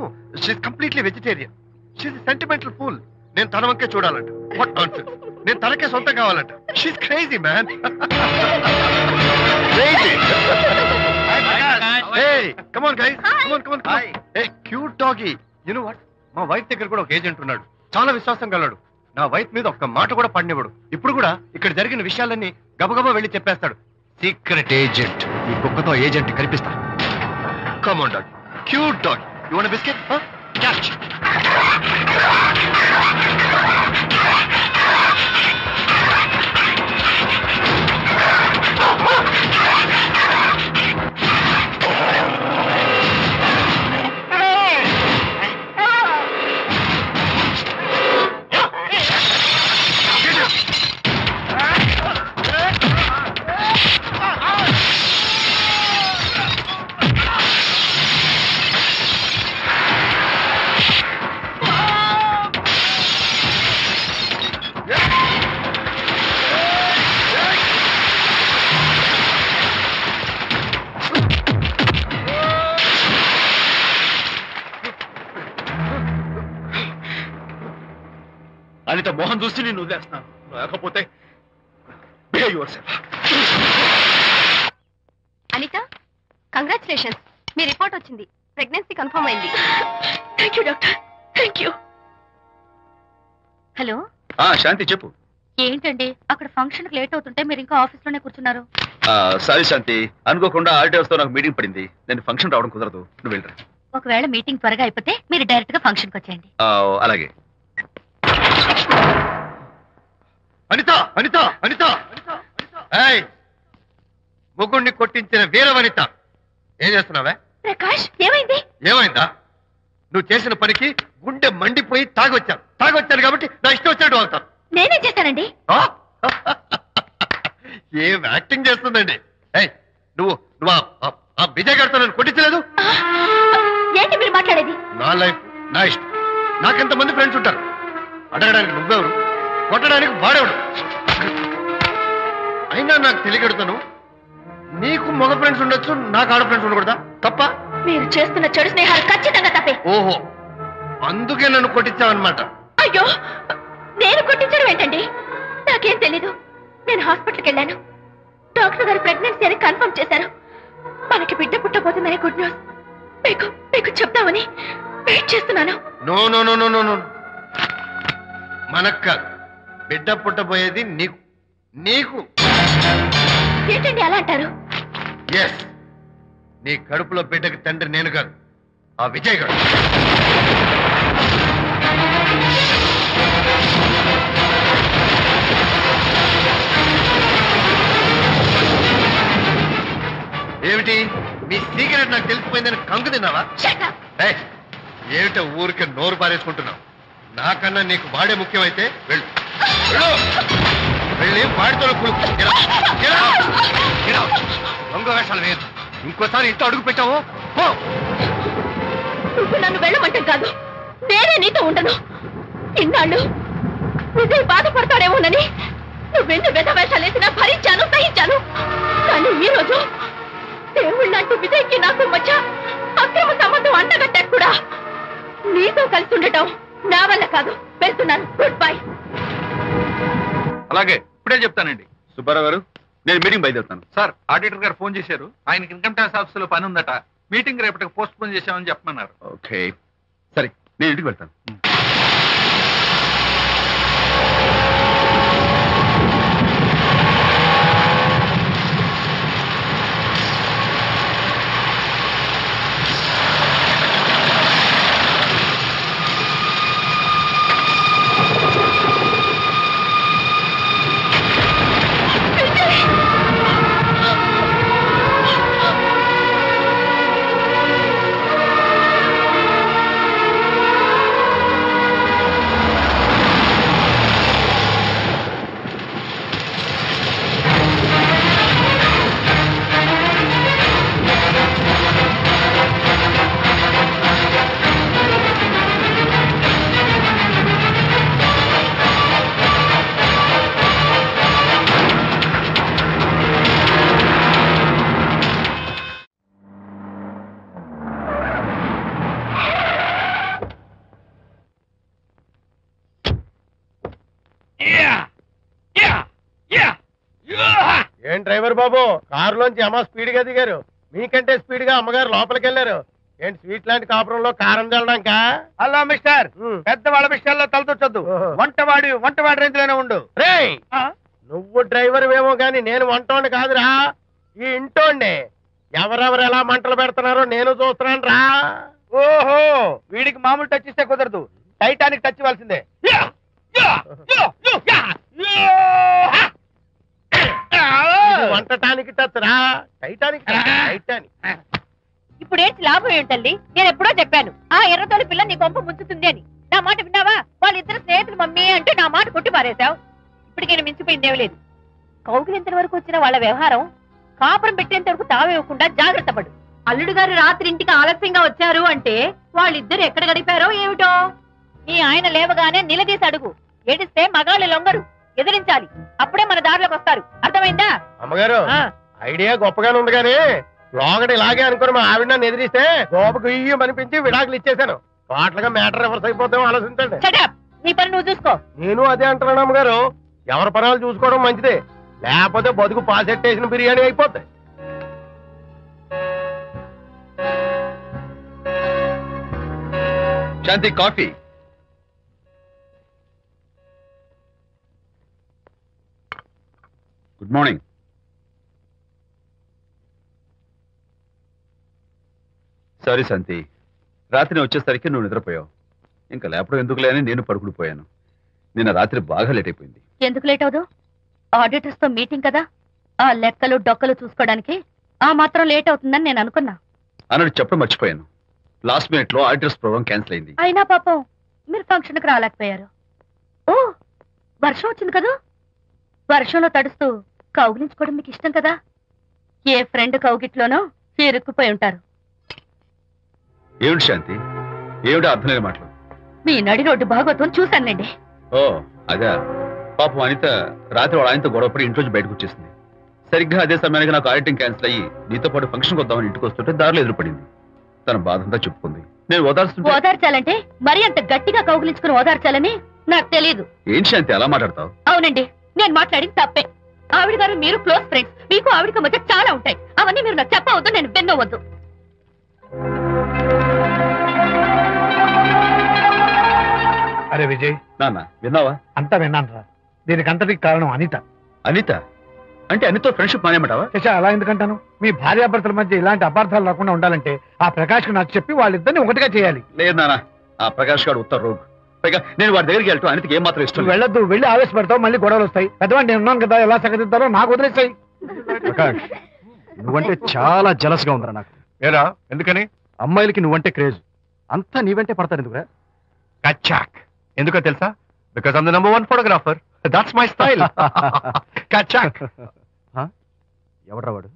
she's completely vegetarian. She's sentimental pool. నేను తన వంకే చూడాలంట. What nonsense. నేను తనకే సొంతం కావాలంట. She's crazy man. Crazy. Hey, come on guys. Come on. Hey, cute doggy. You know what? మా వైఫ్ దగ్గర కూడా ఒక ఏజెంట్ ఉన్నాడు. చాలా విశ్వాసం గలడు. నా వైఫ్ మీద ఒక్క మాట కూడా పడినివ్వడు. ఇప్పుడు కూడా ఇక్కడ జరిగిన విషయాలన్నీ గబగబా వెళ్ళి చెప్పేస్తాడు. Secret agent. ఈ కుక్కతో ఏజెంట్ కనిపిస్తా. Come on dog, cute dog. You want biscuit? Catch. Anitha Mohan చూసి నేను వదిలేస్తున్నాను. లేకపోతే behave yourself. Anitha, congratulations, మీ రిపోర్ట్ వచ్చింది. ప్రెగ్నెన్సీ కన్ఫర్మ్ అయింది. Thank you doctor, thank you. Hello. Shanti చెప్పు. ఏంటండి అక్కడ ఫంక్షన్ లేట్ అవుతుంటే మీరు ఇంకా ఆఫీస్ లోనే కూర్చున్నారు? సారీ శాంతి, అనుకోకుండా ఆర్డర్స్ తో నాకు మీటింగ్ పడింది. నేను ఫంక్షన్ రావడం కుదరదు. నువ్వు వెళ్ళరా. ఒకవేళ మీటింగ్ త్వరగా అయిపోతే మీరు డైరెక్ట్ గా ఫంక్షన్ కి వచ్చేయండి. అలాగే. అనిత, అనిత, అనిత, ముగ్గుడిని కొట్టించిన వీర వనిత, ఏం చేస్తున్నావే? ప్రకాష్, ఏమైంది? ఏమైందా? నువ్వు చేసిన పనికి గుండె మండిపోయి తాగొచ్చాను కాబట్టి నా ఇష్టం వచ్చినట్టు అవుతాను. నేనేం చేశానండి? ఏం యాక్టింగ్ చేస్తుందండి. నువ్వు నువ్వు ఆ విజయ్ గారితో నన్ను కొట్టించలేదు. ఏంటి మీరు మాట్లాడేది? నా లైఫ్ నా ఇష్టం. నాకెంతమంది ఫ్రెండ్స్ ఉంటారు. అడగడానికి నువ్వెవరు, కొట్టడానికి వాడేవాడు. అయినా నాకు తెలియగడుతాను, నీకు మగ ఫ్రెండ్స్ ఉండొచ్చు, నాకు ఆడ ఫ్రెండ్స్ ఉండకూడదా? తప్ప? మీరు చేస్తున్న చెడు స్నేహాలు ఖచ్చితంగా తప్పే. ఓహో, అందుకే నన్ను కొట్టించావన్నమాట. అయ్యో, నేను కొట్టించడం ఏంటండి? నాకేం తెలీదు. నేను హాస్పిటల్కి వెళ్ళాను. డాక్టర్ గారు ప్రెగ్నెన్సీ అని కన్ఫర్మ్ చేశారు. మనకి బిడ్డ పుట్టబోతుందని గుడ్ న్యూస్ మీకు చెప్తామని వెయిట్ చేస్తున్నాను. No no no no no no, మనక్క బిడ్డ పుట్టబోయేది నీకు. నీకు ఏంటండి అలా అంటారు? ఎస్, నీ కడుపులో బిడ్డకి తండ్రి నేను కాదు, ఆ విజయ్ గారు. ఏమిటి మీ సీక్రెట్ నాకు తెలిసిపోయిందని కంకు తిన్నావా? ఏమిటో ఊరికే నోరు పారేసుకుంటున్నావు? నాకన్నా నీకు వాడే ముఖ్యమైతే వెళ్ళు, వెళ్ళి వాడితో దొంగ వేషాలు వేయదు. ఇంకోసారి ఇంట్లో అడుగు పెట్టావు నువ్వు నన్ను వెళ్ళమంటే కాదు, నేనే నీతో ఉండను. ఇన్నాళ్ళు విజయ్ బాధపడతాడేమోనని నువ్వెన్ని వెధ వేషాలు వేసినా భరించాను, సహించాను. కానీ ఈ రోజు దేవుళ్ళంటూ విజయ్కి నాకు మధ్య అక్రమ సంబంధం అంటగట్టాక కూడా నీతో కలిసి ఉండటం నా వల్ల కాదు. వెళ్తున్నాను, గుడ్ బై. అలాగే, ఇప్పుడే చెప్తానండి. సుబ్బారావు గారు, నేను మీటింగ్ బయలుదేరుతాను. సార్, ఆడిటర్ గారు ఫోన్ చేశారు. ఆయనకి ఇన్కమ్ ట్యాక్స్ ఆఫీస్ లో పని ఉందట. మీటింగ్ రేపటికి పోస్ట్ పోన్ చేశామని చెప్పమన్నారు. ఓకే, సరే, నేను ఇంటికి వెళ్తాను. ఏం డ్రైవర్ బాబు, కారులోంచి అమ్మ స్పీడ్ గా దిగారు. మీకంటే స్పీడ్ గా అమ్మగారు లోపలికి వెళ్ళారు. ఏంటి స్వీట్ లాంటి కాపురంలో కారం చల్లడాక? హలో మిస్టర్, పెద్దవాళ్ళ విషయాల్లో తలదొచ్చొద్దు. వంటవాడి రేంజ్ లోనే ఉండు. రేయ్, నువ్వు డ్రైవర్ ఏమో గాని నేను వంటోండి కాదురా, ఈ ఇంటోండి. ఎవరెవరు ఎలా మంటలు పెడుతున్నారో నేను చూస్తున్నాను రా. ఓహో, వీడికి మామూలు టచ్ ఇస్తే కుదరదు, టైటానిక్ టచ్ ఇవ్వాల్సిందే. వంటటానికి టచ్ రా, టైటానిక్ టైటానిక్. ఇప్పుడేంటి లాభం ఏంటల్లి? నేను ఎప్పుడో చెప్పాను ఆ ఎర్రతోలి పిల్ల నీ కొంప ముంచుతుంది అని. నా మాట విన్నావా? వాళ్ళిద్దరు స్నేహితులు మమ్మీ అంటే నా మాట కొట్టి పారేశావు. ఇప్పటికి నేను మించిపోయిందేం లేదు. కౌగిలింత వరకు వచ్చిన వాళ్ళ వ్యవహారం కాపురం పెట్టేంత వరకు తావేవ్వకుండా జాగ్రత్త పడు. అల్లుడు గారు రాత్రి ఇంటికి ఆలస్యంగా వచ్చారు అంటే వాళ్ళిద్దరు ఎక్కడ గడిపారో ఏమిటో. మీ ఆయన లేవగానే నిలదీసి అడుగు. ఏడిస్తే మగాళ్ళు లొంగరు, ఎదిరించాలి. అప్పుడే మన దారిలోకి వస్తారు. అర్థమైందా? అమ్మగారు, ఐడియా గొప్పగానే ఉంది కానీ లోగడ ఇలాగే అనుకుని మా ఆవిడ నన్ను ఎదిరిస్తే గోపకు ఇయ్యం అనిపించి విడాకులు ఇచ్చేశాను. పాటలుగా మ్యాటర్ రివర్స్ అయిపోతాం, ఆలోచించండి. నీ పని నువ్వు చూసుకో. నేను అదే అంటున్నాను అమ్మగారు, ఎవరి పనాలు చూసుకోవడం మంచిదే, లేకపోతే బతుకు పాసెట్టేసిన బిర్యానీ అయిపోతాయి. శాంతి, కాఫీ. Good morning. సారీ శాంతి, రాత్రి వచ్చేసరికి నువ్వు నిద్రపోయావు. ఇంకా లేపడం ఎందుకులే అని నేను పడుకుడిపోయాను. నిన్న రాత్రి బాగా లేట్ అయిపోయింది. ఎందుకు లేట్ అవదు? ఆడిటర్స్ తో మీటింగ్ కదా, ఆ లెక్కలు డొక్కలు చూసుకోవడానికి ఆ మాత్రం లేట్ అవుతుందని నేను అనుకున్నా. అన్నట్టు చెప్పడం మర్చిపోయాను, లాస్ట్ మినిట్ లో ఆడిటర్స్ ప్రోగ్రామ్ క్యాన్సిల్ అయింది. అయినా పాపం మీరు ఫంక్షన్ కి రాలేకపోయారు. ఓ, వర్షం వచ్చింది కదా, వర్షంలో తడుస్తూ కౌగిలించుకోవడం మీకు ఇష్టం కదా. ఏ ఫ్రెండ్ కౌగిట్లోనో ఇరుక్కుపోయి ఉంటారు. ఏమిటి శాంతి, ఏమిటి అర్థం లేని మాటలు? మీ నడి రోడ్డు భాగవతం చూశానులేండి. ఓ అదే, పాపం అనిత రాత్రి వాళ్ళ ఆయనతో గొడవపడి ఇంట్లోంచి బయటకు వచ్చేసింది. సరిగ్గా అదే సమయానికి నాకు ఆడిటింగ్ క్యాన్సిల్ అయ్యి నీతో పాటు ఫంక్షన్కి వద్దామని ఇంటికి వస్తుంటే దారిలో ఎదురుపడింది. తన బాధంతా చెప్పుకుంది. నేను ఓదార్చాలంటే మరీ అంత గట్టిగా కౌగిలించుకుని ఓదార్చాలని నాకు తెలియదు. ఏం శాంతి అలా మాట్లాడతావు? అవునండి, నేను మాట్లాడింది తప్పే. ఆవిడ గారు మీరు క్లోజ్ ఫ్రెండ్స్, మీకు ఆవిడకి మధ్య చాలా ఉంటాయి. అవన్నీ మీరు నాకు చెప్పవద్దు, నేను విన్నవద్దు. అరే విజయ్, నాన్న విన్నావా? అంతా విన్నాను రా. దీనికి అంతటికి కారణం అనిత. అనిత అంటే అనితో ఫ్రెండ్షిప్ మానేమంటావా? శశా, అలా ఎందుకంటాను? మీ భార్యాభర్తల మధ్య ఇలాంటి అపార్థాలు రాకుండా ఉండాలంటే ఆ ప్రకాష్ కు నాకు చెప్పి వాళ్ళిద్దరిని ఒకటిగా చేయాలి. లేదు నాన్న, ఆ ప్రకాష్ గారు ఉత్తర రోగ్. పైగా నేను వాడి దగ్గరికి వెళ్తాను, అనితకి ఏం మాత్రం ఇష్టం. వెళ్ళొద్దు, వెళ్ళి ఆవేశపడతావు, మళ్ళీ గొడవలు వస్తాయి. పెద్దవాడిని నేను ఉన్నాను కదా, ఎలా సగదిద్దారో నాకు వదిలేస్తాయి. ప్రకాష్, నువ్వంటే చాలా జలస్ గా ఉందిరా నాకు. ఏరా, ఎందుకని? అమ్మాయిలకి నువ్వంటే క్రేజ్, అంతా నీవంటే పడతారు ఎందుకురా? కచాక్. ఎందుకో తెలుసా? Because I'm the number 1 photographer. That's my style. కచాక్. ఎవడ్రా వాడు?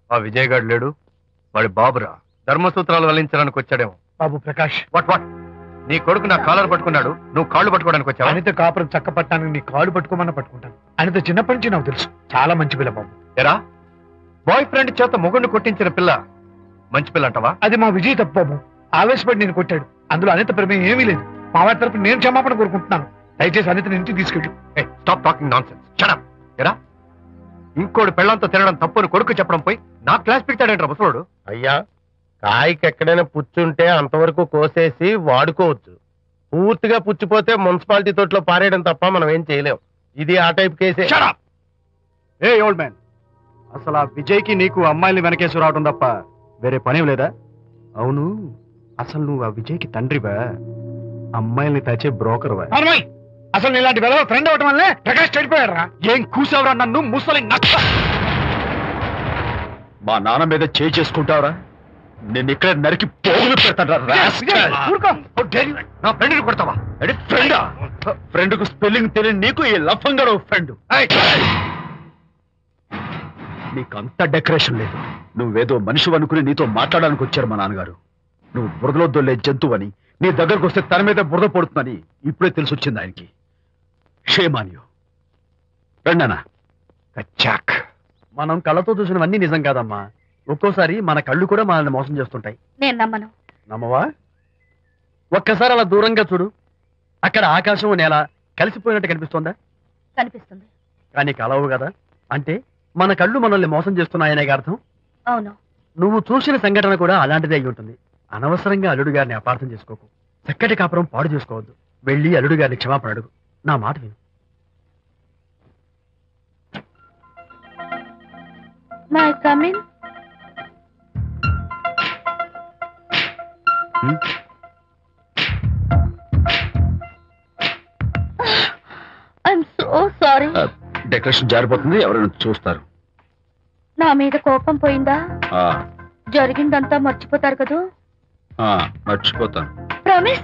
ఆ విజయ్ గారు లేడు, వాడి బాబురా. ధర్మసూత్రాలు వల్లించడానికి వచ్చాడేమో. బాబు ప్రకాష్, వాట్ నీ కొడుకు నా కాలర్ పట్టుకున్నాడు, నువ్వు కాళ్ళు పట్టుకోవడానికి వచ్చావు. అనిత కాపురం చక్క పట్టడానికి నీ కాళ్ళు పట్టుకోమన్నా పట్టుకుంటాను. అనిత చిన్నప్పటి నుంచి నాకు తెలుసు, చాలా మంచి పిల్ల బాబు. ఎరా, బాయ్ ఫ్రెండ్ చేత మొగుడిని కొట్టించిన పిల్ల మంచి పిల్ల అంటావా? అది మా విజయ్ తప్పు బాబు. ఆవేశపడి నేను కొట్టాడు, అందులో అనిత ప్రమేయం ఏమీ లేదు. మా వారి తరపు నేను క్షమాపణ కోరుకుంటున్నాను. దయచేసి అనితని ఇంటికి తీసుకెళ్ళు. Stop talking nonsense. Shut up. ఎరా, ఇంకోటి పెళ్ళంతో తినడం తప్పుని కొడుకు చెప్పడం పోయి నా క్లాస్ పిక్తాడంటారా ముసలోడు? అయ్యా, కాయకి ఎక్కడైనా పుచ్చుంటే అంతవరకు కోసేసి వాడుకోవచ్చు. పూర్తిగా పుచ్చిపోతే మున్సిపాలిటీ తోటలో పారేయడం తప్ప మనం ఏం చేయలేం. ఇది ఆ టైప్ కేసే. Shut up! ఏ ఓల్డ్ మ్యాన్, అసలు ఆ విజయ్కి నీకు అమ్మాయిని వెనకేసి రావడం తప్ప వేరే పనేం లేదా? అవును, అసలు నువ్వు ఆ విజయ్కి తండ్రివా, అమ్మాయిల్ని తెచ్చే బ్రోకర్వా? అసలు ఇలాంటి వెలవ ఫ్రెండ్ అవటం వల్లే ప్రకాష్ చెడిపోయాడు రా. ఏం కూసావురా నన్ను, ముసలి నక్క! మా నాన్న మీద చేసుకుంటావురా? నేను ఇక్కడ నరికి పోగులు పెడతాను. నా ఫ్రెండ్ని కొడతావా? ఫ్రెండా? ఫ్రెండ్ కు స్పెల్లింగ్ తెలియని నీకు ఈ లఫంగడో ఫ్రెండ్. నీకంత డెకరేషన్ లేదు. నువ్వేదో మనిషి అనుకుని నీతో మాట్లాడడానికి వచ్చారు మా నాన్నగారు. నువ్వు బురదలో దొల్లే జంతువని, నీ దగ్గరకు వస్తే తన మీద బురద పడుతుందని ఇప్పుడే తెలిసి వచ్చింది ఆయనకి. షేమాన్యు రండనా. కచ్చాక్. మనం కళ్ళతో చూసినవన్నీ నిజం కాదమ్మా. ఒక్కోసారి మన కళ్ళు కూడా మనల్ని మోసం చేస్తుంటాయి. నేను నమ్మను. నమ్మవా? ఒక్కసారి అలా దూరంగా చూడు, అక్కడ ఆకాశం నేల కలిసిపోయినట్టు కనిపిస్తోందా? కనిపిస్తుంది. కానీ కలవు కదా, అంటే మన కళ్ళు మనల్ని మోసం చేస్తున్నాయనే అర్థం. అవును, నువ్వు చూసిన సంఘటన కూడా అలాంటిదే అయి ఉంటుంది. అనవసరంగా అల్లుడు గారిని అపార్థం చేసుకోకు. చక్కటి కాపురం పాడు చేసుకోవద్దు. వెళ్ళి అల్లుడు గారిని క్షమాపణ అడుగు. నా మాట విను. May come in. I'm so sorry. Decoration జారిపోతుంది, ఎవరైనా చూస్తారు. నా మీద కోపం పోయిందా? ఆ, జరిగిందంతా మర్చిపోతారు కదూ? ఆ, మర్చిపోతాను. ప్రామిస్.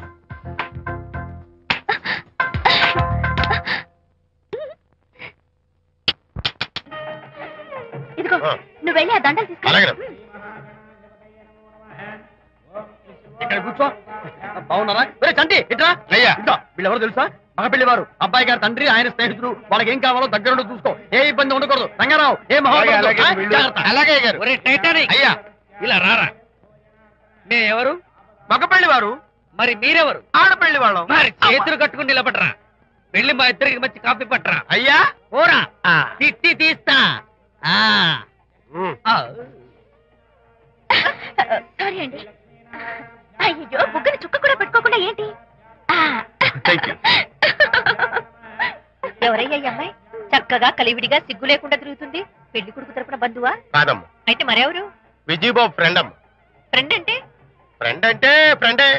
ఇదిగో నువ్వు వెళ్ళి ఆ దండలు తీసుకో. ఇక్కడ కూర్చో. బాగున్నారా? చంటి ఇట్రా. అయ్యా వీళ్ళెవరో తెలుసా? మగ పెళ్లి వారు, అబ్బాయి గారి తండ్రి, ఆయన స్నేహితులు. వాళ్ళకి ఏం కావాలో దగ్గర చూసుకో. ఏ ఇబ్బంది ఉండకూడదు. రంగారావు ఏ అలాగే అయ్యా ఇలా రారా. ఎవరు? మగపల్లి వారు. మరి మీరెవరు? ఆడపల్లి వాళ్ళం. మరి చేతులు కట్టుకుని నిలబడరా. వెళ్ళి మా ఇద్దరికి మంచి కాఫీ పట్టరా. అయ్యా ఓరా తిట్టి తీస్తా. సారీ అండి. అయ్యో బుగ్గని చుక్క కూడా పెట్టుకోకుండా ఏంటి? ఎవరయ్యా ఈ అమ్మాయి? చక్కగా కలివిడిగా సిగ్గు లేకుండా తిరుగుతుంది. పెళ్లి కొడుకు తరపున బంధువా? కాదమ్మా, అయితే మరెవరు? విజయబాబు ఫ్రెండ్ అమ్మ. ఫ్రెండ్ అంటే? ఫ్రెండ్ అంటే ఫ్రెండే.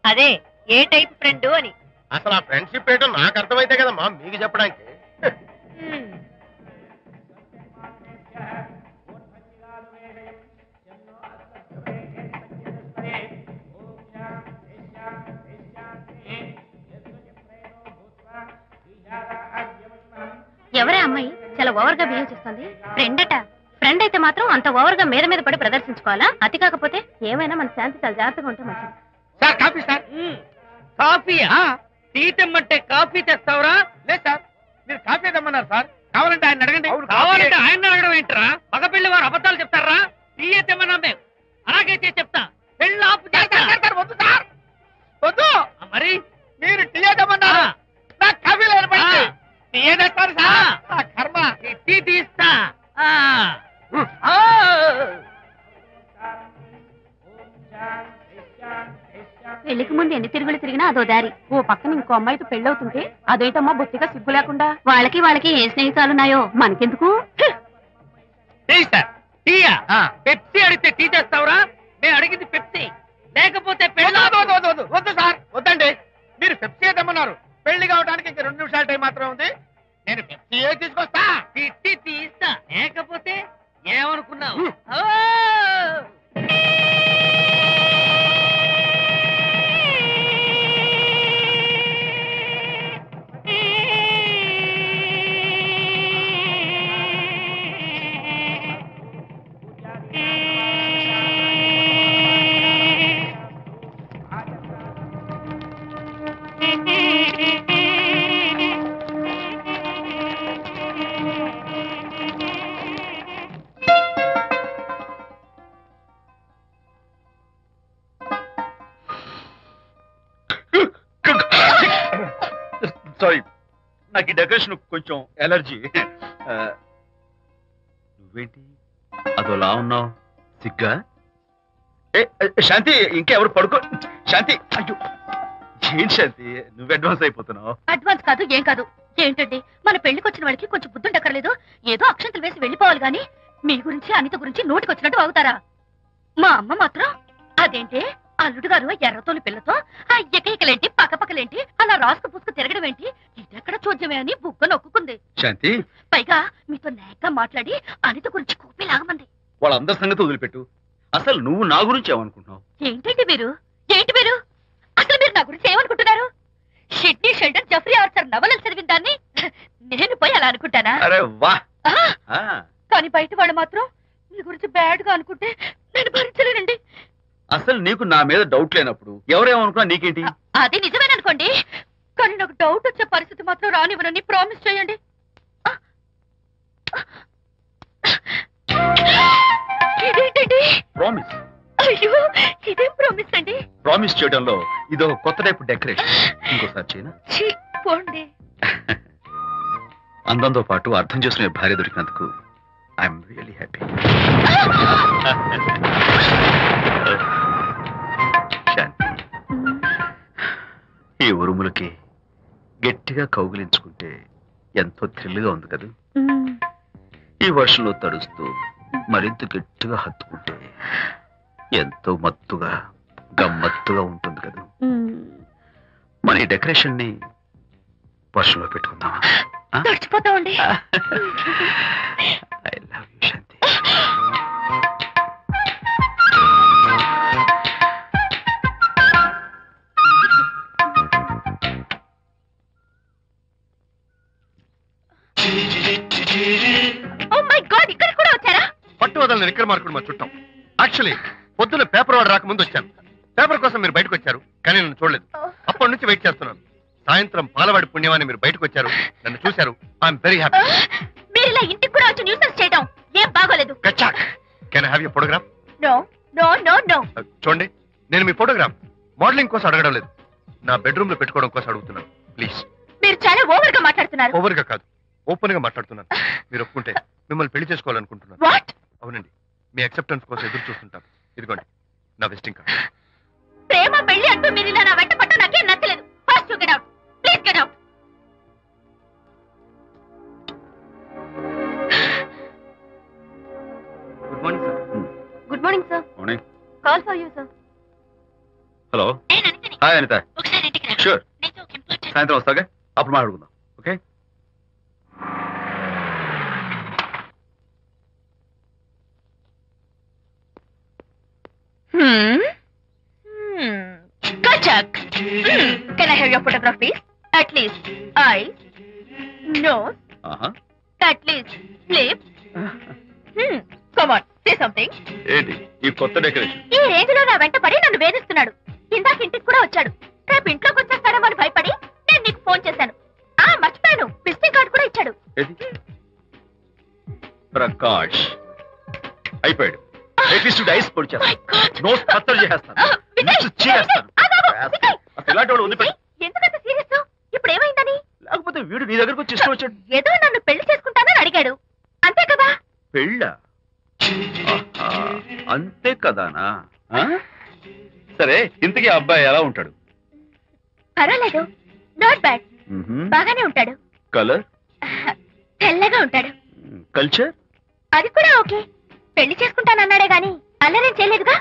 అదే ఏ టైప్ ఫ్రెండ్ అని. అసలు ఆ ఫ్రెండ్షిప్ ఏంటో నాకు అర్థమైతే కదమ్మా మీకు చెప్పడానికి. ఎవరే అమ్మాయి చాలా ఓవర్ గా బిహేవ్ చేస్తుంది? ఫ్రెండ్ అట. ఫ్రెండ్ అయితే మాత్రం అంత ఓవర్ గా మీద మీద పడి ప్రదర్శించుకోవాలా? అతి కాకపోతే ఏమైనా మన శాంతి చాలా జాగ్రత్తగా ఉంటే మంచిది. Sir coffee sir. కాఫీయా? టీ తెమ్మంటే కాఫీ తెస్తావురా? లేదు సార్, మీరు కాఫీ తెమ్మన్నారు సార్. కావాలంటే ఆయన అడగండి. కావాలంటే ఆయన అడగడం ఏంట్రా? మగ పెళ్లి వారు అబద్ధాలు చెప్తారా? టీ తెమ్మన్నా మేము అలాగైతే చెప్తా. పెళ్ళి ఆపు చేస్తా. వద్దు సార్, వద్దు. మరి మీరు టీ తెమ్మన్నారు, నాకు కాఫీ లేదు. టీ తెస్తారు సార్. కర్మ. టీ తీస్తా. పెళ్లికి ముందు ఎన్ని తిరుగులు తిరిగినా అదో దారి. ఓ పక్కన ఇంకో అమ్మాయితో పెళ్ళవుతుంటే అదేంటమ్మా బొత్తిగా సిగ్గు లేకుండా. వాళ్ళకి ఏ స్నేహితాలున్నాయో మనకెందుకు? టీయా? పెప్సీ అడిగితే టీ తెస్తావురా? మేము అడిగింది పెప్సీ, లేకపోతే వద్దు సార్, వద్దండి. మీరు పెప్సీ తెమ్మన్నారు. పెళ్లి కావడానికి ఇంక 2 నిమిషాల టైం మాత్రం ఉంది. నేను పెప్సీ తీసుకొస్తా. తిట్టి తీస్తా. లేకపోతే ఏమనుకున్నావు? సారీ, నాకు ఈ డెకరేషన్ కొంచెం ఎలర్జీ. నువ్వేంటి అదోలా ఉన్నావు? సిగ్గా? శాంతి, ఇంకెవరు పడుకో. శాంతి, అయ్యో ఏంటి శాంతి, నువ్వు అడ్వాన్స్ అయిపోతున్నావు. అడ్వాన్స్ కాదు ఏం కాదు. ఏంటండి మన పెళ్లికి వచ్చిన వాళ్ళకి కొంచెం బుద్ధుండక్కర్లేదు? ఏదో అక్షంతలు వేసి వెళ్ళిపోవాలి గాని మీ గురించి అనిత గురించి నోటికి వచ్చినట్టు అవుతారా? మా అమ్మ మాత్రం అదేంటి అల్లుడు గారు ఎర్రతోలి పిల్లతో ఆ ఎకలేంటి పక్కపక్కలేంటి అలా రాసుకు పూసుకు తిరగడం ఏంటి? ఇదెక్కడ చూద్యమే అని బుగ్గ నొక్కుంది. శాంతి, పైగా మీతో నేగ్గా మాట్లాడి అనిత గురించి కూపి లాగమంది. వాళ్ళందరి సంగతి వదిలిపెట్టు. అసలు నువ్వు నా గురించి ఏమనుకుంటున్నావు? ఏంటండి మీరు? ఏంటి మీరు అసలు మీరు నా గురించి ఏమనుకుంటున్నారు? షిడ్నీ షెల్డన్ జెఫ్రీ ఆర్చర్ నవలలు చదివిన దాన్ని నేను పోయి అలా అనుకుంటానా? అరే వా. కానీ బయట వాళ్ళు మాత్రం మీ గురించి బ్యాడ్ గా అనుకుంటే నేను భరించలేనండి. అసలు నీకు నా మీద డౌట్ లేనప్పుడు ఎవరేమనుకున్నా నీకేంటి? అది నిజమేననుకోండి, కానీ నాకు డౌట్ వచ్చే పరిస్థితి మాత్రం రానివ్వనని ప్రామిస్ చేయండి. ఇదేంటండి? ప్రామిస్? అయ్యో ఇదేం ప్రామిస్ అండి? ప్రామిస్ చేయడంలో ఇదొక కొత్త టైప్ డెకరేషన్. ఇంకోసారి చేయనా? పోండి. అందంతో పాటు అర్థం చేసుకునే భార్య దొరికినందుకు ఐఎమ్ రియలీ హ్యాపీ. శాంతి, ఈ ఉరుములకి గట్టిగా కౌగిలించుకుంటే ఎంతో థ్రిల్గా ఉంది కదా. ఈ వర్షంలో తడుస్తూ మరింత గట్టిగా హత్తుకుంటే ఎంతో మత్తుగా గమ్మత్తుగా ఉంటుంది కదా. మన ఈ డెకరేషన్ ని వర్షంలో పెట్టుకుందామా? తడిచిపోతామండి. I love you Shanti. Oh my god, ఇక్కడ కూడా వచ్చారా? పట్టు వదలని విక్రమార్కుడు మా చుట్టాం. యాక్చువల్లీ పొద్దున్న పేపర్ వాడు రాకముందు వచ్చాను. పేపర్ కోసం మీరు బయటకు వచ్చారు, కానీ నన్ను చూడలేదు. అప్పటి నుంచి వెయిట్ చేస్తున్నాను. సాయంత్రం పాలవాడి పుణ్యమాన్ని మీరు బయటకు వచ్చారు, నన్ను చూశారు. I'm very happy. మీరు ఇలా ఇంటికి కూడా వచ్చి న్యూసెన్స్ చేయడం ఏం బాగోలేదు. Can I have your photograph? No no no no. చూడండి, నేను మీ ఫోటోగ్రాఫ్ మోడలింగ్ కోసం అడగడం లేదు, నా బెడ్రూమ్ లో పెట్టుకోవడం కోసం అడుగుతున్నాను. ప్లీజ్. మీరు చాలా ఓవర్ గా మాట్లాడుతున్నారు. ఓవర్ గా కాదు, ఓపెన్ గా మాట్లాడుతున్నాను. మీరు ఒప్పుకుంటే మిమ్మల్ని పెళ్లి చేసుకోవాలనుకుంటున్నాను. వాట్? అవునండి, మీ అక్సెప్టెన్స్ కోసం ఎదురు చూస్తుంటాను. ఇదిగోండి నా విజిటింగ్ కార్డ్. ప్రేమ పెళ్లి అంటూ మీరు ఇలా నా వెంట పట్ట నాకేం నచ్చలేదు. First get out, please get out. Good morning sir. Good morning sir. Morning. Call for you sir. Hello. Hi Anitha. ఒకసారి ఇంటికి రా. షూర్. నేను ఒక ఇంపార్టెంట్. సాయంత్రం వస్తాగా, అప్పుడు మాట్లాడుకుందాం. Okay. Kachak. Can I have your photograph, please? At least eyes, nose, at least lips. Come on, say something. ఏంటి ఈ కొత్త డెకరేషన్? ఈ రేంజ్ లో నా వెంట పడి నన్ను వేధిస్తున్నాడు. ఇందాక ఇంటికి కూడా వచ్చాడు. రేపు ఇంట్లోకి వచ్చేస్తాడేమో అని భయపడి నేను నీకు ఫోన్ చేశాను. మర్చిపోయాను, విజిటింగ్ కార్డు కూడా ఇచ్చాడు. ప్రకాష్ అయిపోయాడు. ఐస్ పొడి చేస్తాను, నోస్ కత్తలు చేస్తాను, ఇలాంటి వాడు వదిలిపెట్టు. ఎందుకంత సీరియస్? ఇప్పుడు ఏమైందని? లేకపోతే వీడు నీ దగ్గరకు వచ్చి ఇష్టం వచ్చాడు. ఏదో నన్ను పెళ్లి చేసుకుంటానని అడిగాడు, అంతే కదా? పెళ్ళా? అంతే కదానా? సరే, ఇంతకీ అబ్బాయి ఎలా ఉంటాడు? పర్వాలేదు, నాట్ బ్యాడ్, బాగానే ఉంటాడు. కలర్? తెల్లగా ఉంటాడు. కల్చర్? అది కూడా ఓకే. పెళ్లి చేసుకుంటానన్నాడే గాని అల్లరేం చేయలేదుగా.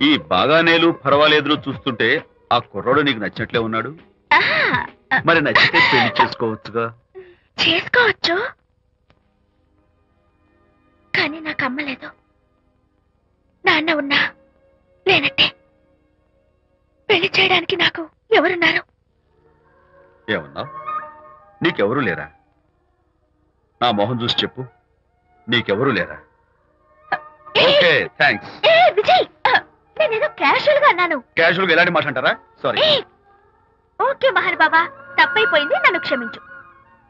ఈ బాగానేలు పర్వాలేదులు చూస్తుంటే ఆ కుర్రాడు నీకు నచ్చినట్లే ఉన్నాడు. మరి నచ్చితే పెళ్లి చేసుకోవచ్చుగా. చేసుకోవచ్చు, కానీ నాకు అమ్మ లేదు, నాన్న ఉన్నా లేనట్టే. పెళ్లి చేయడానికి నాకు ఎవరున్నారు? ఏమన్నావు? నీకెవరూ లేరా? నా మొహం చూసి చెప్పు, నీకెవరూ లేరా? Okay, thanks. విజయ్, నేనేదో క్యాషువల్ గా అన్నాను. క్యాజువల్ గా ఎలాంటి మాట అంటారా? సారీ. ఓకే మహర్ బాబా, తప్పైపోయింది, నన్ను క్షమించు.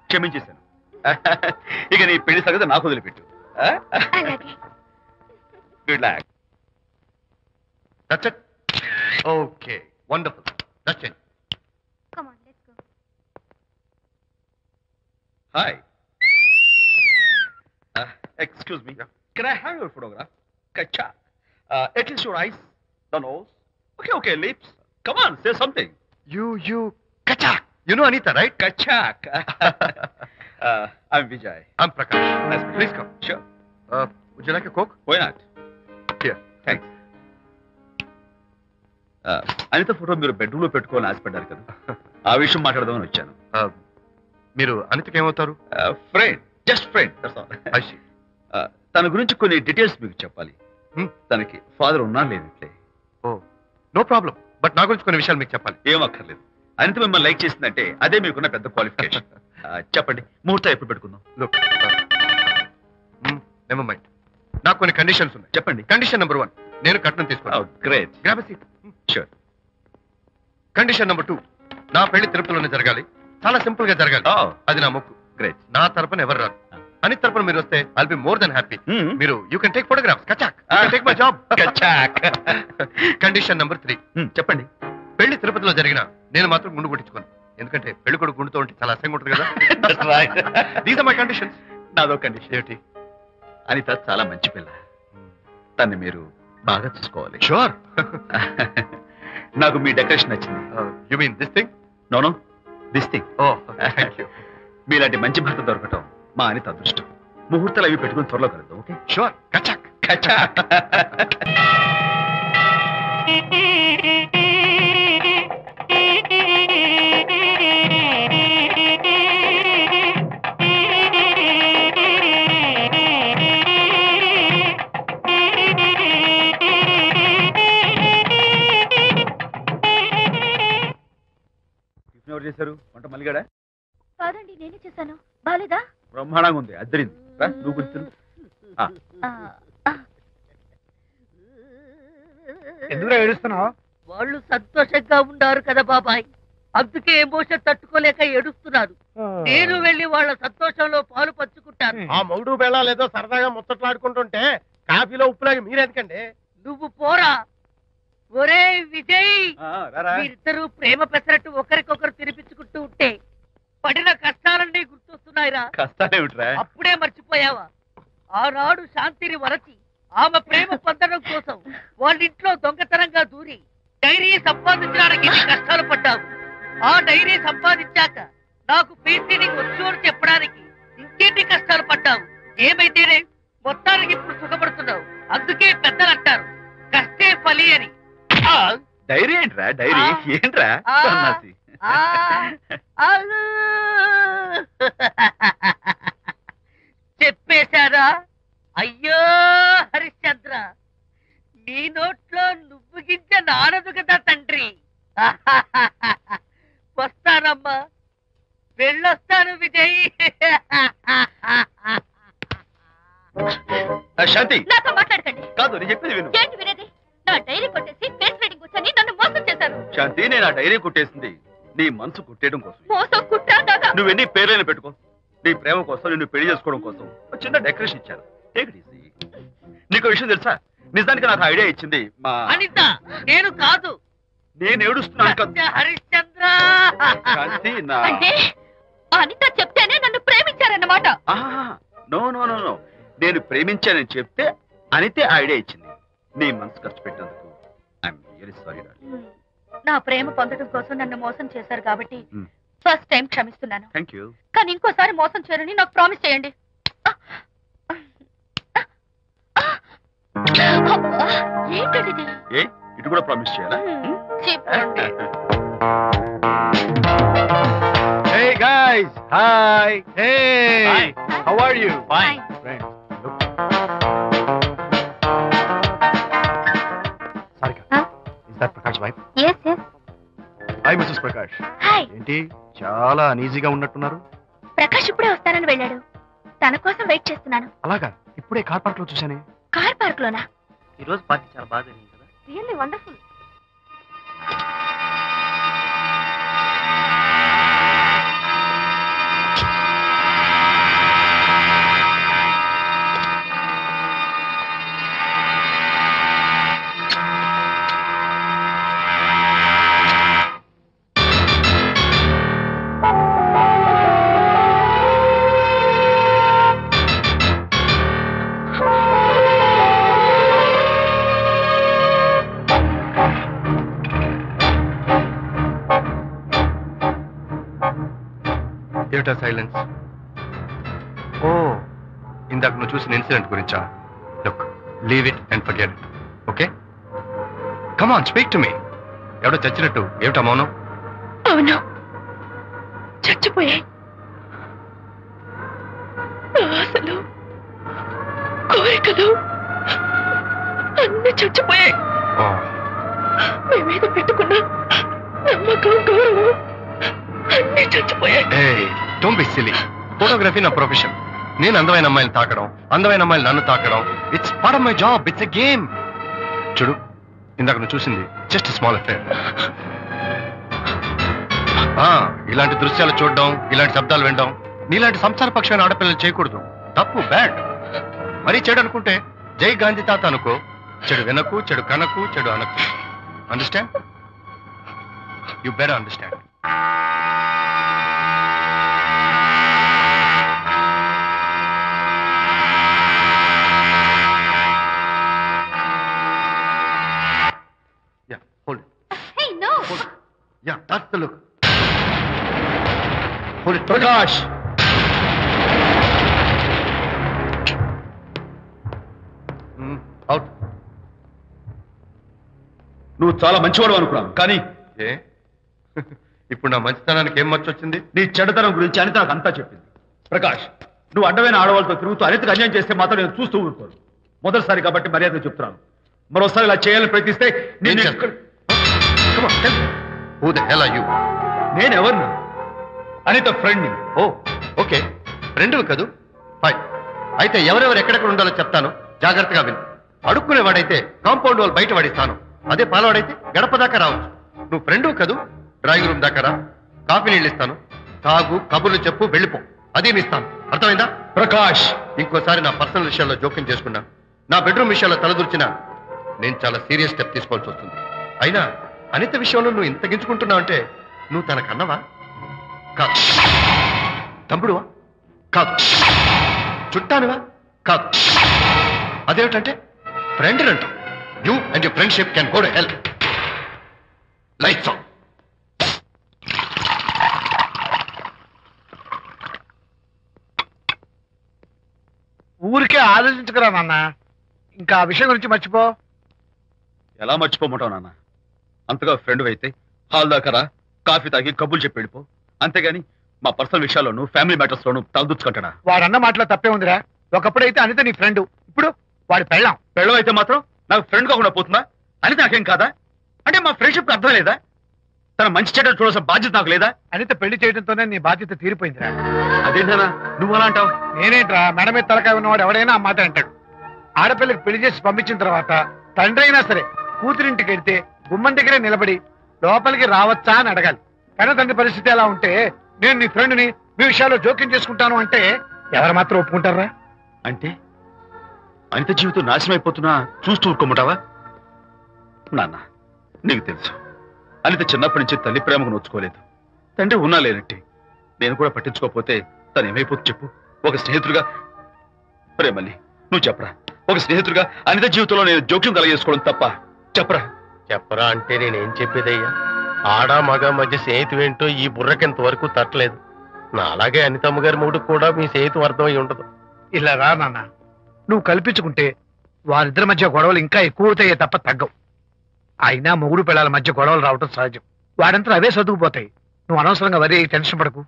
క్షమించేశాను. ఇక నీ పెళ్లి సంగతి నాకు వదిలిపెట్టు. అలాగే. Good luck. That's it? Okay, wonderful. That's it. Come on, let's go. Hi. Excuse me. Can I have your photograph? Kacha. At least your eyes, the nose. Okay, lips. Come on, say something. You, Kachak. You know Anita, right? Kachak. I'm Vijay. I'm Prakash. Nice. Please come. Sure. Would you like a Coke? Why not? Here. Thanks. Anitha photo మీరు bedroom లో పెట్టుకోవాలని ఆశపడ్డారు కదా, ఆ విషయం మాట్లాడదామని వచ్చాను. మీరు అనితకి ఏమవుతారు? Friend, just friend. తన గురించి కొన్ని డీటెయిల్స్ మీకు చెప్పాలి. తనకి ఫాదర్ ఉన్నా లేనట్లే. ఓ, నో ప్రాబ్లం. బట్ నా గురించి కొన్ని విషయాలు మీకు చెప్పాలి. ఏం అక్కర్లేదు. అనిత మిమ్మల్ని లైక్ చేసిందంటే అదే మీకున్న పెద్ద క్వాలిఫికేషన్. చెప్పండి, ముహూర్తం ఎప్పుడు పెట్టుకుందాం? నెవర్ మైండ్, నాకు కొన్ని కండిషన్స్ ఉన్నాయి. చెప్పండి. కండిషన్ నెంబర్ 1, నేను కట్నం తీసుకున్నాను. Great. Grab a seat. Sure. Condition number 2, నా పెళ్లి తిరుపతిలోనే జరగాలి, చాలా సింపుల్ గా జరగాలి. అది నా మొక్కు. గ్రేట్. నా తరపున ఎవరు రాదు. అని తరపున మీరు వస్తే I'll be more than happy. మీరు యూ కెన్ టేక్ ఫోటోగ్రాఫ్స్. కచాక్, టేక్ మై జాబ్. కచాక్. కండిషన్ నెంబర్ 3, చెప్పండి. పెళ్లి తిరుపతిలో జరిగిన నేను మాత్రం గుండు కొట్టించుకోను, ఎందుకంటే పెళ్లి కొడుకు గుండుతో ఉంటే చాలా అసహ్యంగా ఉంటుంది కదా. These are my conditions. నాదో కండిషన్ ఏంటి? అనిత చాలా మంచి పిల్ల. తన్ని మీరు బాగా చూసుకోవాలి. షూర్. నాకు మీ డెకరేషన్ నచ్చింది. You mean this thing? No this thing. Oh thank you. మీలాంటి మంచి భర్త దొరకటం మా అనిత అదృష్టం. ముహూర్తాలు అవి పెట్టుకుని త్వరలో కలుద్దాం. ఓకే? షూర్. కచాక్ కచాక్. ఎవరు చేశారు వంట? మల్లిగాడా? కాదండి, నేనే చేశాను. బాలేదా? బ్రహ్మాండంగా ఉంది. అద్దరింది. నువ్వు గుర్తు. ఎందుకు ఏడుస్తున్నావు? వాళ్ళు సంతోషంగా ఉన్నారు కదా బాబాయ్, అందుకే ఎమోషన్ తట్టుకోలేక ఏడుస్తున్నారు. నేను వెళ్ళి వాళ్ళ సంతోషంలో పాలు పంచుకుంటాను. ఆ మౌడు బెళ్ళాలేదో సరదాగా ముచ్చట్లాడుకుంటుంటే కాఫీలో ఉప్పులాగి మీరెందుకండి? నువ్వు పోరా. ఒరే విజయ్, మీరిద్దరూ ప్రేమ పెసరట్టు ఒకరికొకరు తినిపించుకుంటూ ఉంటే పడిన కష్టాలన్నీ గుర్తొస్తున్నాయిరా. కష్టాలేమిట్రా? అప్పుడే మర్చిపోయావా? ఆనాడు శాంతిని వరచి ఆమె ప్రేమ పొందడం కోసం వాళ్ళింట్లో దొంగతనంగా దూరి డైరీ సంపాదించడానికి ఎన్ని కష్టాలు పడ్డావు. ఆ డైరీ సంపాదించాక నాకు పీసీడీకి వచ్చు అని చెప్పడానికి ఇంకెన్ని కష్టాలు పడ్డావు. ఏమైతేనే మొత్తానికి ఇప్పుడు సుఖపడుతున్నావు. అందుకే పెద్దలు అంటారు కష్టే ఫలి అని. డైరీ ఏంట్రా? డైరీ ఏంట్రా? సన్నాసి. చెప్పేశారా? అయ్యో హరిశ్చంద్ర, నీ నోట్లో నువ్వు గింజ నానదు కదా తండ్రి. వస్తానమ్మా, వెళ్ళొస్తాను విజయ్. శాంతి, నాతో మాట్లాడకండి. కాదు నేను చెప్పేది విను. ఏంటి వినేది? నా డైరీ కొట్టేసి ఫేస్ రీడింగ్ వచ్చని నన్ను మోసం చేశారు. శాంతి, నేను ఆ డైరీ కొట్టేసింది నీ మనసు కొట్టేయడం కోసం. మోసం కుట్ర దాకా. నువ్వు ఎన్ని పేర్లైనా పెట్టుకో, నీ ప్రేమ కోసం, నిన్ను పెళ్లి చేసుకోవడం కోసం ఒక చిన్న డెకరేషన్ ఇచ్చాను. Take it easy. నీకు విషయం తెలుసా? నిజానికి నాకు ఐడియా ఇచ్చింది మా అనిత. నేను కాదు. నేను ఏడుస్తున్నాను హరిశ్చంద్ర. శాంతి, నా అంటే అనిత చెప్తేనే నన్ను ప్రేమించారన్నమాట. నో నో నో నో నేను ప్రేమించానని చెప్తే అనితే ఐడియా ఇచ్చింది. నీ మనసు ఖర్చు పెట్టినందుకు ఐఎమ్ వెరీ సారీ. నా ప్రేమ పొందడం కోసం నన్ను మోసం చేశారు కాబట్టి ఫస్ట్ టైం క్షమిస్తున్నాను. Thank you. కానీ ఇంకోసారి మోసం చేయరని నాకు ప్రామిస్ చేయండి. ఏంటది? ఏ ఇటు కూడా ప్రామిస్ చేయాలా? చెప్పండి. Hey guys, hi. Hey, Hi. how are you? Fine. Friends, look. Sarika, is that Prakash wife? Yes, yes. Hi, Mrs. Prakash. Hi. ఏంటి చాలా అనీజీగా ఉన్నట్టున్నారు? ప్రకాష్ ఇప్పుడే వస్తానని వెళ్ళాడు. తన కోసం వెయిట్ చేస్తున్నాను. అలాగా? ఇప్పుడే కార్ పార్క్ లో చూసానే. కార్ పార్క్ లోనా? ఈ రోజు పార్టీ చాలా బాగా జరిగింది కదా. Really wonderful. ఏమిటా సైలెన్స్? ఓ, ఇందాక నువ్వు చూసిన ఇన్సిడెంట్ గురించా? Look, leave it and forget it. Okay, come on, speak to me. ఎవడో చచ్చినట్టు ఏమిటా మౌనం? అవును, చచ్చిపోయాయి. ఆశలు, కోరికలు అన్ని చచ్చిపోయాయి. మీ మీద పెట్టుకున్న నమ్మకం, గౌరవం అన్ని చచ్చిపోయాయి. Don't be silly. ఫోటోగ్రఫీ నా ప్రొఫెషన్. నేను అందమైన అమ్మాయిని తాకడం, అందమైన అమ్మాయిలు నన్ను తాకడం, it's part of my job. It's a game. చూడు, ఇందాక నువ్వు చూసింది జస్ట్ స్మాల్ అఫేర్. ఇలాంటి దృశ్యాలు చూడడం, ఇలాంటి శబ్దాలు వినడం నీలాంటి సంసారపక్షమైన ఆడపిల్లలు చేయకూడదు. తప్పు, బ్యాడ్. మరీ చెడు అనుకుంటే జై గాంధీ తాత అనుకో. చెడు వినకు, చెడు కనకు, చెడు అనకు. Understand? You better understand. Prakash out. నువ్వు చాలా మంచివాడు అనుకున్నాను, కానీ ఏ ఇప్పుడు నా మంచితనానికి ఏం మచ్చొచ్చింది? నీ చెడ్డతనం గురించి అనిత నాకు అంతా చెప్పింది. ప్రకాష్, నువ్వు అడ్డమైన ఆడవాళ్ళతో తిరుగుతూ అనితకు అన్యాయం చేస్తే మాత్రం నేను చూస్తూ ఊరుకోను. మొదటిసారి కాబట్టి మర్యాద చెప్తున్నాను. మరోసారి ఇలా చేయాలని ప్రయత్నిస్తే నేను నేనెవరినా? అనిత ఫ్రెండ్ని. ఓ ఓకే, ఫ్రెండ్ కదూ, ఫైన్. అయితే ఎవరెవరు ఎక్కడెక్కడ ఉండాలో చెప్తాను, జాగ్రత్తగా విను. అడుక్కునేవాడైతే కాంపౌండ్ వాళ్ళు బయట పడిస్తాను, అదే పాలవాడైతే గడప దాకా రావచ్చు. నువ్వు ఫ్రెండ్ కదూ, డ్రాయింగ్ రూమ్ దాకా రా, కాఫీ నీళ్ళు ఇస్తాను, తాగు, కబుర్లు చెప్పు, వెళ్ళిపో, అదే ఇస్తాను. అర్థమైందా? ప్రకాష్, ఇంకోసారి నా పర్సనల్ విషయాల్లో జోక్యం చేసుకున్నా, నా బెడ్రూమ్ విషయాల్లో తలదూర్చినా నేను చాలా సీరియస్ స్టెప్ తీసుకోవాల్సి వస్తుంది. అయినా అనిత విషయంలో నువ్వు ఇంత గించుకుంటున్నావు అంటే నువ్వు తనకన్నవా? కాదు. తమ్ముడువా? కాదు. చుట్టానువా? కాదు. అదేమిటంటే ఫ్రెండ్ అంటావు. You and your friendship can go to hell. Lights on. ఊరికే ఆలోచించుకురా నాన్న, ఇంకా ఆ విషయం గురించి మర్చిపో. ఎలా మర్చిపోమంటావు నాన్న? అంతగా ఫ్రెండ్ అయితే హాల్ దాకా రా, కాఫీ తాగి కబుర్లు చెప్పి వెళ్ళిపో. అంతేగాని మా పర్సనల్ విషయాల్లోనూ ఫ్యామిలీ మ్యాటర్స్ లోనూ తలదూచుకుంటాడా? వాడన్న మాటలో తప్పే ఉందిరా. ఒకప్పుడైతే అనిత నీ ఫ్రెండ్, ఇప్పుడు వాడి పెళ్ళాం. పెళ్ళం అయితే మాత్రం నాకు ఫ్రెండ్ కాకుండా పోతుందా? అనిత నాకేం కాదా? అంటే మా ఫ్రెండ్షిప్ అర్థం లేదా? తన మంచి చెడ్డ చూడాల్సిన బాధ్యత నాకు లేదా? అనిత పెళ్లి చేయడంతోనే నీ బాధ్యత తీరిపోయిందిరా. అదేంటనా నువ్వు అలా అంటావు? నేనేంట్రా, మెడ మీద తలకాయ ఉన్నవాడు ఎవడైనా ఆ మాట అంటాడు. ఆడపిల్లకి పెళ్లి చేసి పంపించిన తర్వాత తండ్రి అయినా సరే కూతురింటికి వెళ్తే గుమ్మం దగ్గరే నిలబడి లోపలికి రావచ్చా అని అడగాలి. కానీ తండ్రి పరిస్థితి ఎలా ఉంటే నేను నీ ఫ్రెండ్ని, మీ విషయాల్లో జోక్యం చేసుకుంటాను అంటే ఎవరు మాత్రం ఒప్పుకుంటారా? అంటే అనిత జీవితం నాశనం అయిపోతున్నా చూస్తూ ఊరుకోమంటావా? నాన్న, నీకు తెలుసు అనిత చిన్నప్పటి నుంచి తల్లి ప్రేమకు నోచుకోలేదు. తండ్రి ఉన్నా లేనట్టి నేను కూడా పట్టించుకోకపోతే తను ఏమైపోతుంది చెప్పు? ఒక స్నేహితుడిగా ప్రేమల్ని నువ్వు చెప్పరా? ఒక స్నేహితుడిగా అనిత జీవితంలో నేను జోక్యం కలగేసుకోవడం తప్ప? చెప్పరా? చెప్పరా అంటే నేనేం చెప్పేదయ్యా? ఆడ మగ మధ్య స్నేహితు ఏంటో ఈ బుర్రకింత వరకు తట్టలేదు. నా అలాగే అనితమ్మ గారి మూడు కూడా మీ స్నేహితు అర్థమై ఉండదు. ఇలా రా నాన్న, నువ్వు కల్పించుకుంటే వారిద్దరి మధ్య గొడవలు ఇంకా ఎక్కువ అవుతాయే తప్ప తగ్గవు. అయినా మొగుడు పిల్లల మధ్య గొడవలు రావటం సహజం. వాడంతా అవే సర్దుకుపోతాయి. నువ్వు అనవసరంగా వరి టెన్షన్ పడకు.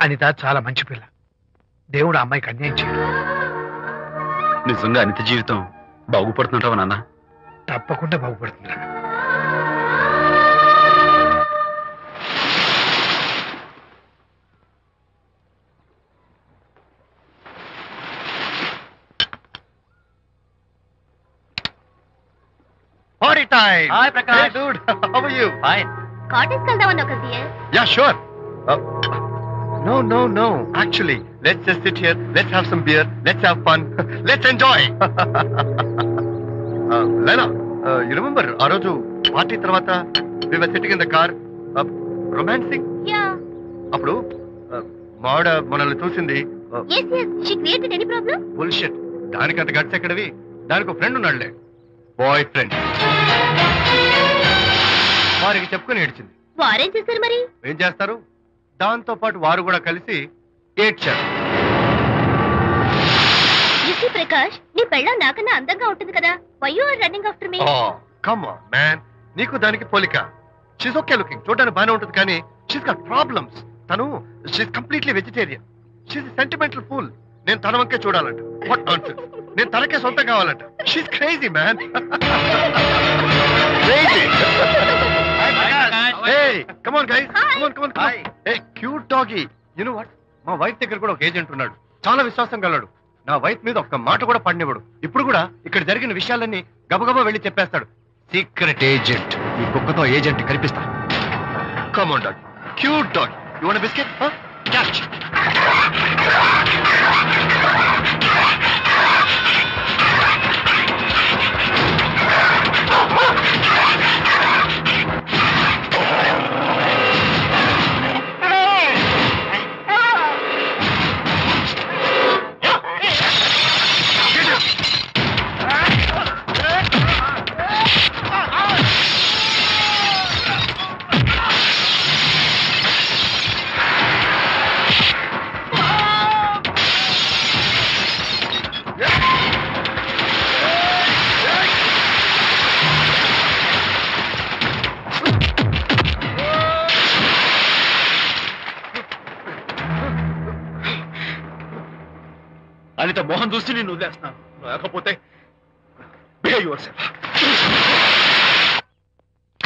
అనిత చాలా మంచి పిల్ల, దేవుడు ఆ అమ్మాయికి అన్యాయం చేయడు. నిజంగా అనిత జీవితం బాగుపడుతుంటావా నాన్న? తప్పకుండా బాగుపడుతుందిరా. Party time. Hi, Prakash. Hey, dude. How are you? Fine. Cottage వెళ్దామని ఒక dear. Yeah, sure. No. Actually, let's just sit here. Let's have some beer. Let's have fun. Let's enjoy. Lena, you remember ఆ రోజు party తర్వాత we were sitting in the car, romancing? Yeah. అప్పుడు మావిడ మనల్ని చూసింది. yes she created any problem? Bullshit. దానికంత guts ఎక్కడవి? దానికి ఒక ఫ్రెండ్ ఉన్నాడులే, బాయ్ ఫ్రెండ్. వారికి చెప్పుకుని ఏడ్చింది. వారేం చేశారు మరి? ఏం చేస్తారు, దాంతో పాటు వారు కూడా కలిసి ఏడ్చారు. యూసీ ప్రకాష్, నీ పెళ్ళం నాకన్నా అందంగా ఉంటుంది కదా, why you are running after me? Come on man, నీకు దానికి పోలిక. షీస్ ఓకే లుకింగ్, చూడడానికి బాగానే ఉంటుంది, కానీ షీస్ గాట్ ప్రాబ్లమ్స్. తను she's completely vegetarian. She's sentimental pool. నేను తన వంకే చూడాలంట. What nonsense. నేను తనకే సొంతం కావాలంట. She's crazy man. Crazy. Hey, come on guys. Come on. Hey, cute doggy. You know what? మా వైఫ్ దగ్గర కూడా ఒక ఏజెంట్ ఉన్నాడు, చాలా విశ్వాసం గలడు. నా వైఫ్ మీద ఒక్క మాట కూడా పడినివ్వడు. ఇప్పుడు కూడా ఇక్కడ జరిగిన విషయాలన్నీ గబగబా వెళ్ళి చెప్పేస్తాడు. Secret agent. ఈ కుక్కతో ఏజెంట్ కనిపిస్తా. Come on dog. Cute dog. You want a biscuit? Huh? Catch. Anitha Mohan చూసి నేను వదిలేస్తున్నాను, లేకపోతే behave yourself.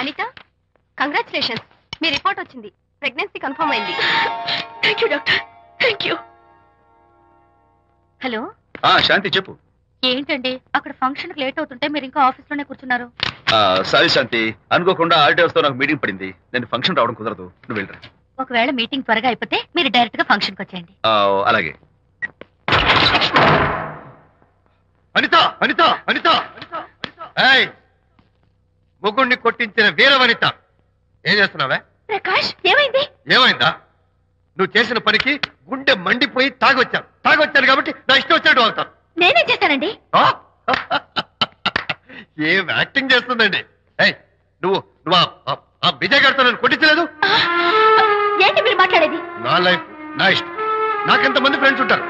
అనిత, కంగ్రాచులేషన్స్, మీ రిపోర్ట్ వచ్చింది, ప్రెగ్నెన్సీ కన్ఫర్మ్ అయింది. Thank you doctor, thank you. Hello Shanti చెప్పు. ఏంటండి అక్కడ ఫంక్షన్ లేట్ అవుతుంటే మీరు ఇంకా ఆఫీస్ లోనే కూర్చున్నారు? సారీ శాంతి, అనుకోకుండా ఆర్టీఎస్ తో నాకు మీటింగ్ పడింది, నేను ఫంక్షన్ రావడం కుదరదు, నువ్వు వెళ్ళరా. ఒకవేళ మీటింగ్ త్వరగా అయిపోతే మీరు డైరెక్ట్ గా ఫంక్షన్ కి వచ్చేయండి. అలాగే. అనిత అనిత అనిత, ముగ్గుడిని కొట్టించిన వీర వనిత, ఏం చేస్తున్నావే? ప్రకాష్, ఏమైంది? ఏమైందా? నువ్వు చేసిన పనికి గుండె మండిపోయి తాగొచ్చాను కాబట్టి నా ఇష్టం వచ్చినట్టు అవుతాను. నేనేం చేశానండి? ఏం యాక్టింగ్ చేస్తుందండి. నువ్వు నువ్వు ఆ విజయ్ గారితో నన్ను కొట్టించలేదు. ఏంటి మీరు మాట్లాడేది? నా లైఫ్ నా ఇష్టం, నాకెంతమంది ఫ్రెండ్స్ ఉంటారు.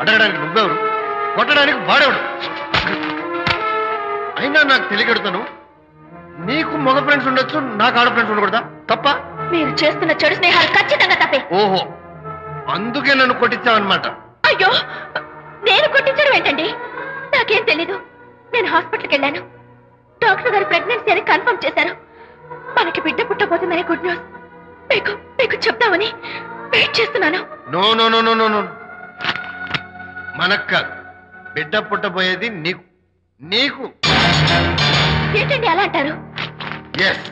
అడగడానికి నువ్వెవరు, కొట్టడానికి వాడేవాడు. అయినా నాకు తెలియగడుతాను, నీకు మగ ఫ్రెండ్స్ ఉండొచ్చు, నాకు ఆడ ఫ్రెండ్స్ ఉండకూడదా? తప్ప? మీరు చేస్తున్న చెడు స్నేహాలు ఖచ్చితంగా తప్పే. ఓహో, అందుకే నన్ను కొట్టించావన్నమాట. అయ్యో, నేను కొట్టించడం ఏంటండి? నాకేం తెలీదు. నేను హాస్పిటల్కి వెళ్ళాను, డాక్టర్ గారు ప్రెగ్నెన్సీ అని కన్ఫర్మ్ చేశారు. మనకి బిడ్డ పుట్టబోతుందని గుడ్ న్యూస్ మీకు చెప్తామని వెయిట్ చేస్తున్నాను. No no no no no no, మనక్క బిడ్డ పుట్టబోయేది నీకు. నీకు ఏంటండి అలా అంటారు? ఎస్,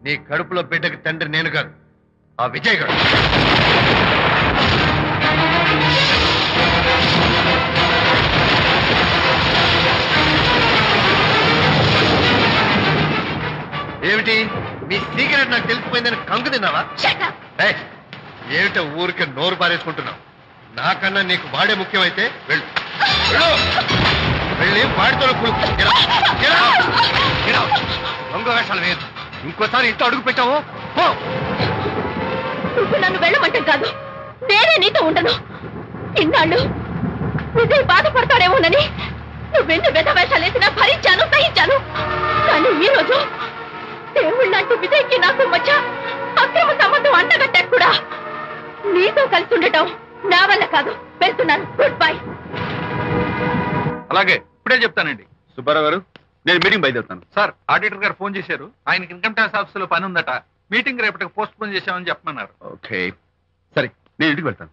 నీ కడుపులో బిడ్డకి తండ్రి నేను కాదు, ఆ విజయ్ గారు. ఏమిటి మీ సీక్రెట్ నాకు తెలిసిపోయిందని కంగు తిన్నావా? ఏమిటో ఊరికే నోరు పారేసుకుంటున్నావు? నాకన్నా నీకు వాడే ముఖ్యమైతే వెళ్ళు, వెళ్ళి వాడితో దొంగ వేషాలు వేయదు. ఇంకోసారి ఇంట్లో అడుగు పెట్టావు నువ్వు నన్ను వెళ్ళమంటాం కాదు, నేనే నీతో ఉండను. ఇన్నాళ్ళు విజయ్ బాధపడతాడేమోనని నువ్వెన్ని వెద వేషాలు వేసినా భరించాను, సహించాను. కానీ ఈ రోజు దేవుళ్ళంటూ విజయ్కి నాకు మధ్య అక్రమ సంబంధం అంటగట్టా కూడా నీతో కలిసి ఉండటం నా వల్ల కాదు. వెళ్తున్నాను, గుడ్ బై. అలాగే, ఇప్పుడే చెప్తానండి. సుబ్బారావు గారు, నేను మీటింగ్ బయలుదేరుతాను. సార్, ఆడిటర్ గారు ఫోన్ చేశారు, ఆయనకి ఇన్కమ్ ట్యాక్స్ ఆఫీస్ లో పని ఉందట, మీటింగ్ రేపటికి పోస్ట్ పోన్ చేశామని చెప్పమన్నారు. ఓకే, సరే, నేను ఇంటికి వెళ్తాను.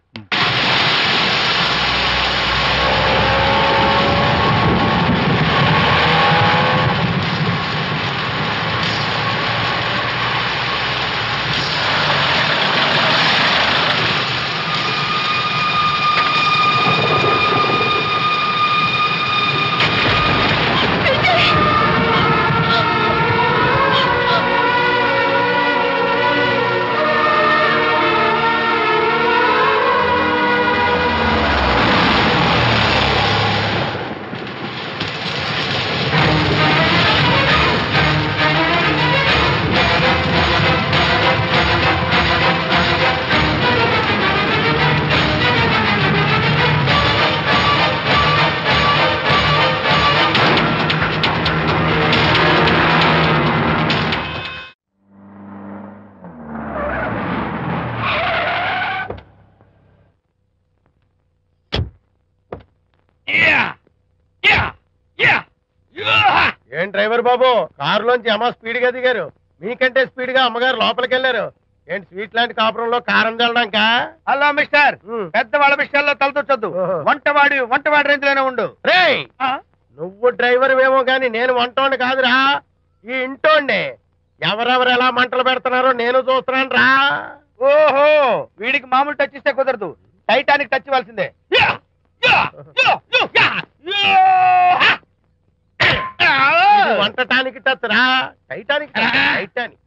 ఏం డ్రైవర్ బాబు, కారులోంచి అమ్మ స్పీడ్ గా దిగారు, మీకంటే స్పీడ్ గా అమ్మగారు లోపలికి వెళ్ళారు. ఏంటి స్వీట్ లాంటి కాపురంలో కారం చల్లడానికా? హలో మిస్టర్, పెద్దవాళ్ళ విషయాల్లో తలదొచ్చొద్దు. వంటవాడి రేంజ్ లోనే ఉండు. రే, నువ్వు డ్రైవర్ ఏమో గాని నేను వంటోండి కాదురా, ఈ ఇంటోండి. ఎవరెవరు ఎలా మంటలు పెడుతున్నారో నేను చూస్తున్నాను రా. ఓహో, వీడికి మామూలు టచ్ ఇస్తే కుదరదు, టైటానిక్ టచ్ ఇవ్వాల్సిందే. వంటటానికి టచ్ రా, టైటానిక్ టైటానిక్.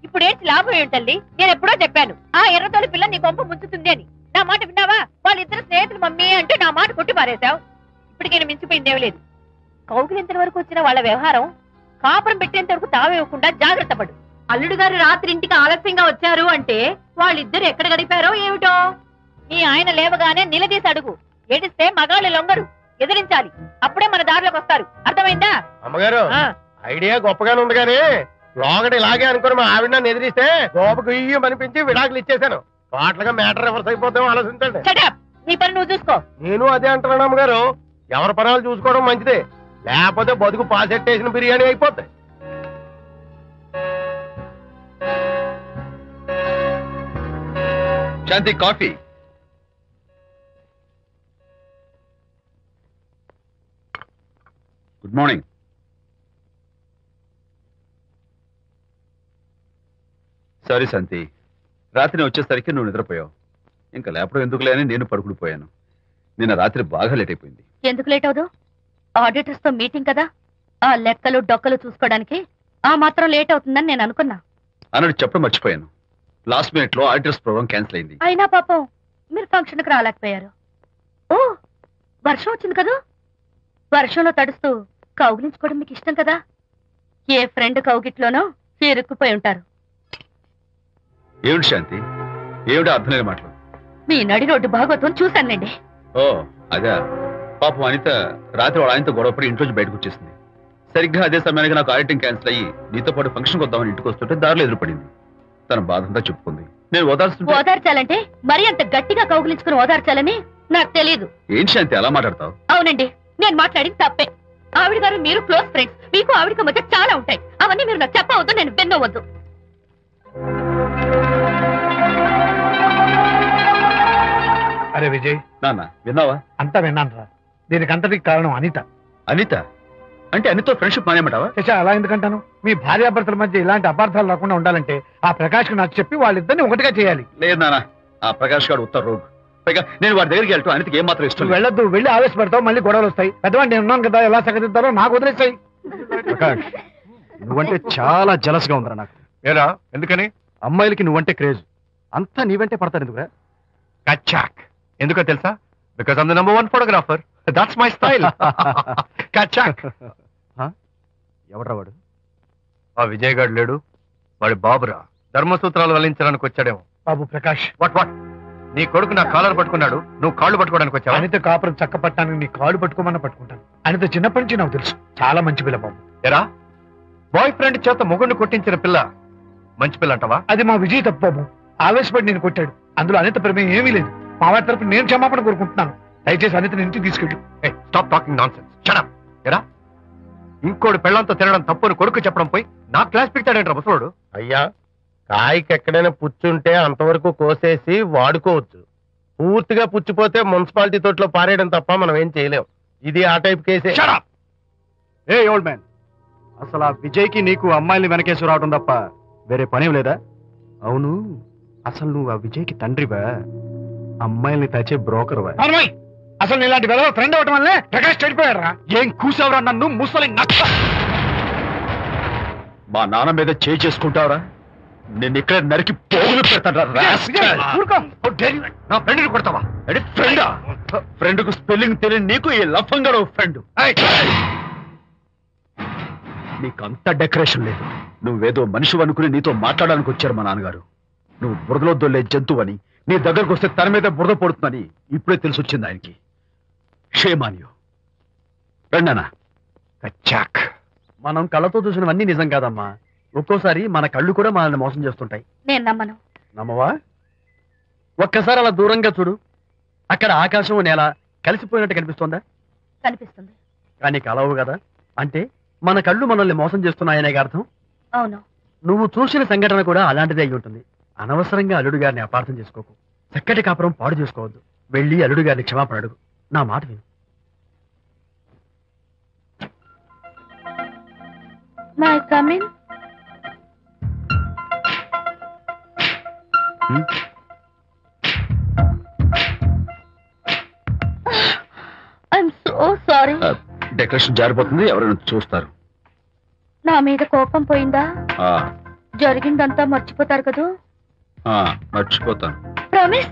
ఇప్పుడు ఏంటి లాభం ఏంటల్లి? నేను ఎప్పుడో చెప్పాను ఆ ఎర్రతోలి పిల్ల నీ కొంప ముంచుతుంది అని. నా మాట విన్నావా? వాళ్ళిద్దరు స్నేహితులు మమ్మీ అంటే నా మాట కొట్టి పారేశావు. ఇప్పటికి నేను మించిపోయిందేం లేదు. కౌగిలింత వరకు వచ్చిన వాళ్ళ వ్యవహారం కాపురం పెట్టేంత వరకు తావేవ్వకుండా జాగ్రత్త పడు. అల్లుడు గారు రాత్రి ఇంటికి ఆలస్యంగా వచ్చారు అంటే వాళ్ళిద్దరు ఎక్కడ గడిపారో ఏమిటో. నీ ఆయన లేవగానే నిలదీసి అడుగు. ఏడిస్తే మగాళ్ళు లొంగరు, ఎదిరించాలి. అప్పుడే మన దారిలోకి వస్తారు. అర్థమైందా? అమ్మగారు, ఐడియా గొప్పగానే ఉంది కానీ లోగడ ఇలాగే అనుకుని మా ఆవిడ నన్ను ఎదిరిస్తే గోపకు ఇయ్యం అనిపించి విడాకులు ఇచ్చేశాను. టోటల్ గా మ్యాటర్ రివర్స్ అయిపోతాం, ఆలోచించండి. నీ పని నువ్వు చూసుకో. నేను అదే అంటున్నాను అమ్మగారు. ఎవరి పనాలు చూసుకోవడం మంచిదే, లేకపోతే బతుకు పాసెట్టేసిన బిర్యానీ అయిపోతాయి. శాంతి కాఫీ. Good morning. సారీ శాంతి, రాత్రి వచ్చేసరికి నువ్వు నిద్రపోయావు. ఇంకా లేపడం ఎందుకులే అని నేను పడుకుడిపోయాను. నిన్న రాత్రి బాగా లేట్ అయిపోయింది. ఎందుకు లేట్ అవదు? ఆడిటర్స్ తో మీటింగ్ కదా, ఆ లెక్కలు డొక్కలు చూసుకోవడానికి ఆ మాత్రం లేట్ అవుతుందని నేను అనుకున్నా. అన్నట్టు చెప్పడం మర్చిపోయాను. లాస్ట్ మినిట్ లో ఆడిటర్స్ ప్రోగ్రామ్ క్యాన్సిల్ అయింది. అయినా పాపం మీరు ఫంక్షన్ కి రాలేకపోయారు. ఓ, వర్షం వచ్చింది కదా, వర్షంలో తడుస్తూ కౌగిలించుకోవడం మీకు ఇష్టం కదా. ఏ ఫ్రెండ్ కౌగిట్లోనో ఇరుక్కుపోయి ఉంటారు. ఏమిటి శాంతి, ఏమిటి అర్థం లేని మాటలు? మీ నడి రోడ్డు భాగవతం చూశానండి. ఓ అదే, పాపం అనిత రాత్రి వాళ్ళ ఆయనతో గొడవపడి ఇంట్లోంచి బయటకు వచ్చేసింది. సరిగ్గా అదే సమయానికి నాకు ఆడిటింగ్ క్యాన్సిల్ అయ్యి నీతో పాటు ఫంక్షన్కి వద్దామని ఇంటికి వస్తుంటే దారిలో ఎదురుపడింది. తన బాధంతా చెప్పుకుంది. నేను ఓదార్చాలంటే మరీ అంత గట్టిగా కౌగిలించుకుని ఓదార్చాలని నాకు తెలియదు. ఏం శాంతి అలా మాట్లాడతావు? అవునండి, నేను మాట్లాడింది తప్పే. ఆవిడ గారు మీరు క్లోజ్ ఫ్రెండ్స్, మీకు ఆవిడకి మధ్య చాలా ఉంటాయి. అవన్నీ మీరు నాకు చెప్పవద్దు, నేను విన్నవద్దు. అరే విజయ్, నాన్న విన్నావా? అంతా విన్నాను రా. దీనికి అంతటికి కారణం అనిత. అనిత అంటే అనితో ఫ్రెండ్షిప్ మానేమంటావా? శశా, అలా ఎందుకంటాను? మీ భార్యాభర్తల మధ్య ఇలాంటి అపార్థాలు రాకుండా ఉండాలంటే ఆ ప్రకాష్ కు నాకు చెప్పి వాళ్ళిద్దరిని ఒకటిగా చేయాలి. లేదు నాన్న, ఆ ప్రకాష్ గారు ఉత్తర రోగ్. పైగా నేను వాడి దగ్గరికి వెళ్తాను, అనితకి ఏం మాత్రం ఇష్టం. వెళ్ళొద్దు, వెళ్ళి ఆవేశపడతావు, మళ్ళీ గొడవలు వస్తాయి. పెద్దవాడు నేను ఉన్నాను కదా, ఎలా సగదిద్దారో నాకు వదిలేస్తాయి. ప్రకాష్, నువ్వంటే చాలా జలస్ గా ఉందిరా నాకు. ఏరా ఎందుకని? అమ్మాయిలకి నువ్వంటే క్రేజ్, అంతా నీవంటే పడతారు ఎందుకురా? కచ్చాక్. ఎందుకో తెలుసా? Because I'm the number 1 photographer. That's my style. కచ్చాక్. ఎవడ్రా వాడు? ఆ విజయ్ గారు లేడు, వాడి బాబురా. ధర్మసూత్రాలు వల్లించడానికి వచ్చాడేమో. బాబు ప్రకాష్, వాట్ వాట్? నీ కొడుకు నా కాలర్ పట్టుకున్నాడు, నువ్వు కాళ్ళు పట్టుకోవడానికి వచ్చావా? అనిత కాపురం చక్క పట్టడానికి నీ కాళ్ళు పట్టుకోమన్నా పట్టుకుంటాను. అనిత చిన్నప్పటి నుంచి నాకు తెలుసు, చాలా మంచి పిల్ల బాబు. ఎరా, బాయ్ ఫ్రెండ్ చేత మొగుడిని కొట్టించిన పిల్ల మంచి పిల్ల అంటావా? అది మా విజయ్ తప్పు బాబు. ఆవేశపడి నేను కొట్టాడు, అందులో అనిత ప్రమేయం ఏమీ లేదు. మా వారి తరపు నేను క్షమాపణ కోరుకుంటున్నాను. దయచేసి అనితని ఇంటికి తీసుకెళ్ళు. Stop talking nonsense. Shut up. ఎరా, ఇంకోటి పెళ్ళంతో తినడం తప్పుని కొడుకు చెప్పడం పోయి నా క్లాస్ పిక్తాడంటారా ముసలోడు? అయ్యా, కాయకి ఎక్కడైనా పుచ్చుంటే అంతవరకు కోసేసి వాడుకోవచ్చు. పూర్తిగా పుచ్చిపోతే మున్సిపాలిటీ తోటలో పారేయడం తప్ప మనం ఏం చేయలేం. ఇది ఆ టైప్ కేసే. Shut up! ఏ ఓల్డ్ మ్యాన్, అసలు ఆ విజయ్కి నీకు అమ్మాయిని వెనకేసి రావడం తప్ప వేరే పనేం లేదా? అవును, అసలు నువ్వు ఆ విజయ్కి తండ్రివా, అమ్మాయిల్ని తెచ్చే బ్రోకర్వా? అసలు ఇలాంటి వెధవ ఫ్రెండ్ అవటం వల్లే ప్రకాష్ చెడిపోయాడు రా. ఏం కూసావురా నన్ను ముసలి నచ్చ? మా నాన్న మీద చేయి చేసుకుంటావరా? నేను ఇక్కడ నరికి పోగులు పెడతాను. నా ఫ్రెండ్ని కొడతావా? ఫ్రెండా? ఫ్రెండ్ కు స్పెల్లింగ్ తెలియని నీకు ఈ లఫంగా ఫ్రెండ్. నీకంత డెకరేషన్ లేదు. నువ్వేదో మనిషి అనుకుని నీతో మాట్లాడడానికి వచ్చారు మా నాన్నగారు. నువ్వు బురదలో దొల్లే జంతువు అని, నీ దగ్గరకు వస్తే తన మీద బురద పడుతుందని ఇప్పుడే తెలిసి వచ్చింది ఆయనకి. షేమాన్యు రండనా. కచ్చాక్. మనం కళ్ళతో చూసినవన్నీ నిజం కాదమ్మా. ఒక్కోసారి మన కళ్ళు కూడా మనల్ని మోసం చేస్తుంటాయి. నేను నమ్మను. నమ్మవా? ఒక్కసారి అలా దూరంగా చూడు, అక్కడ ఆకాశం నేల కలిసిపోయినట్టు కనిపిస్తోందా? కనిపిస్తుంది. కానీ కలవు కదా, అంటే మన కళ్ళు మనల్ని మోసం చేస్తున్నాయనే అర్థం. అవును. నువ్వు చూసిన సంఘటన కూడా అలాంటిదే అయి ఉంటుంది. అనవసరంగా అల్లుడు గారిని అపార్థం చేసుకోకు. చక్కటి కాపురం పాడు చేసుకోవద్దు. వెళ్ళి అల్లుడు గారిని క్షమాపణ అడుగు. నా మాట విను. May come in. I'm so sorry. Decoration జారిపోతుంది, ఎవరైనా చూస్తారు. నా మీద కోపం పోయిందా? ఆ, జరిగిందంతా మర్చిపోతారు కదూ? మర్చిపోతాను. ప్రామిస్.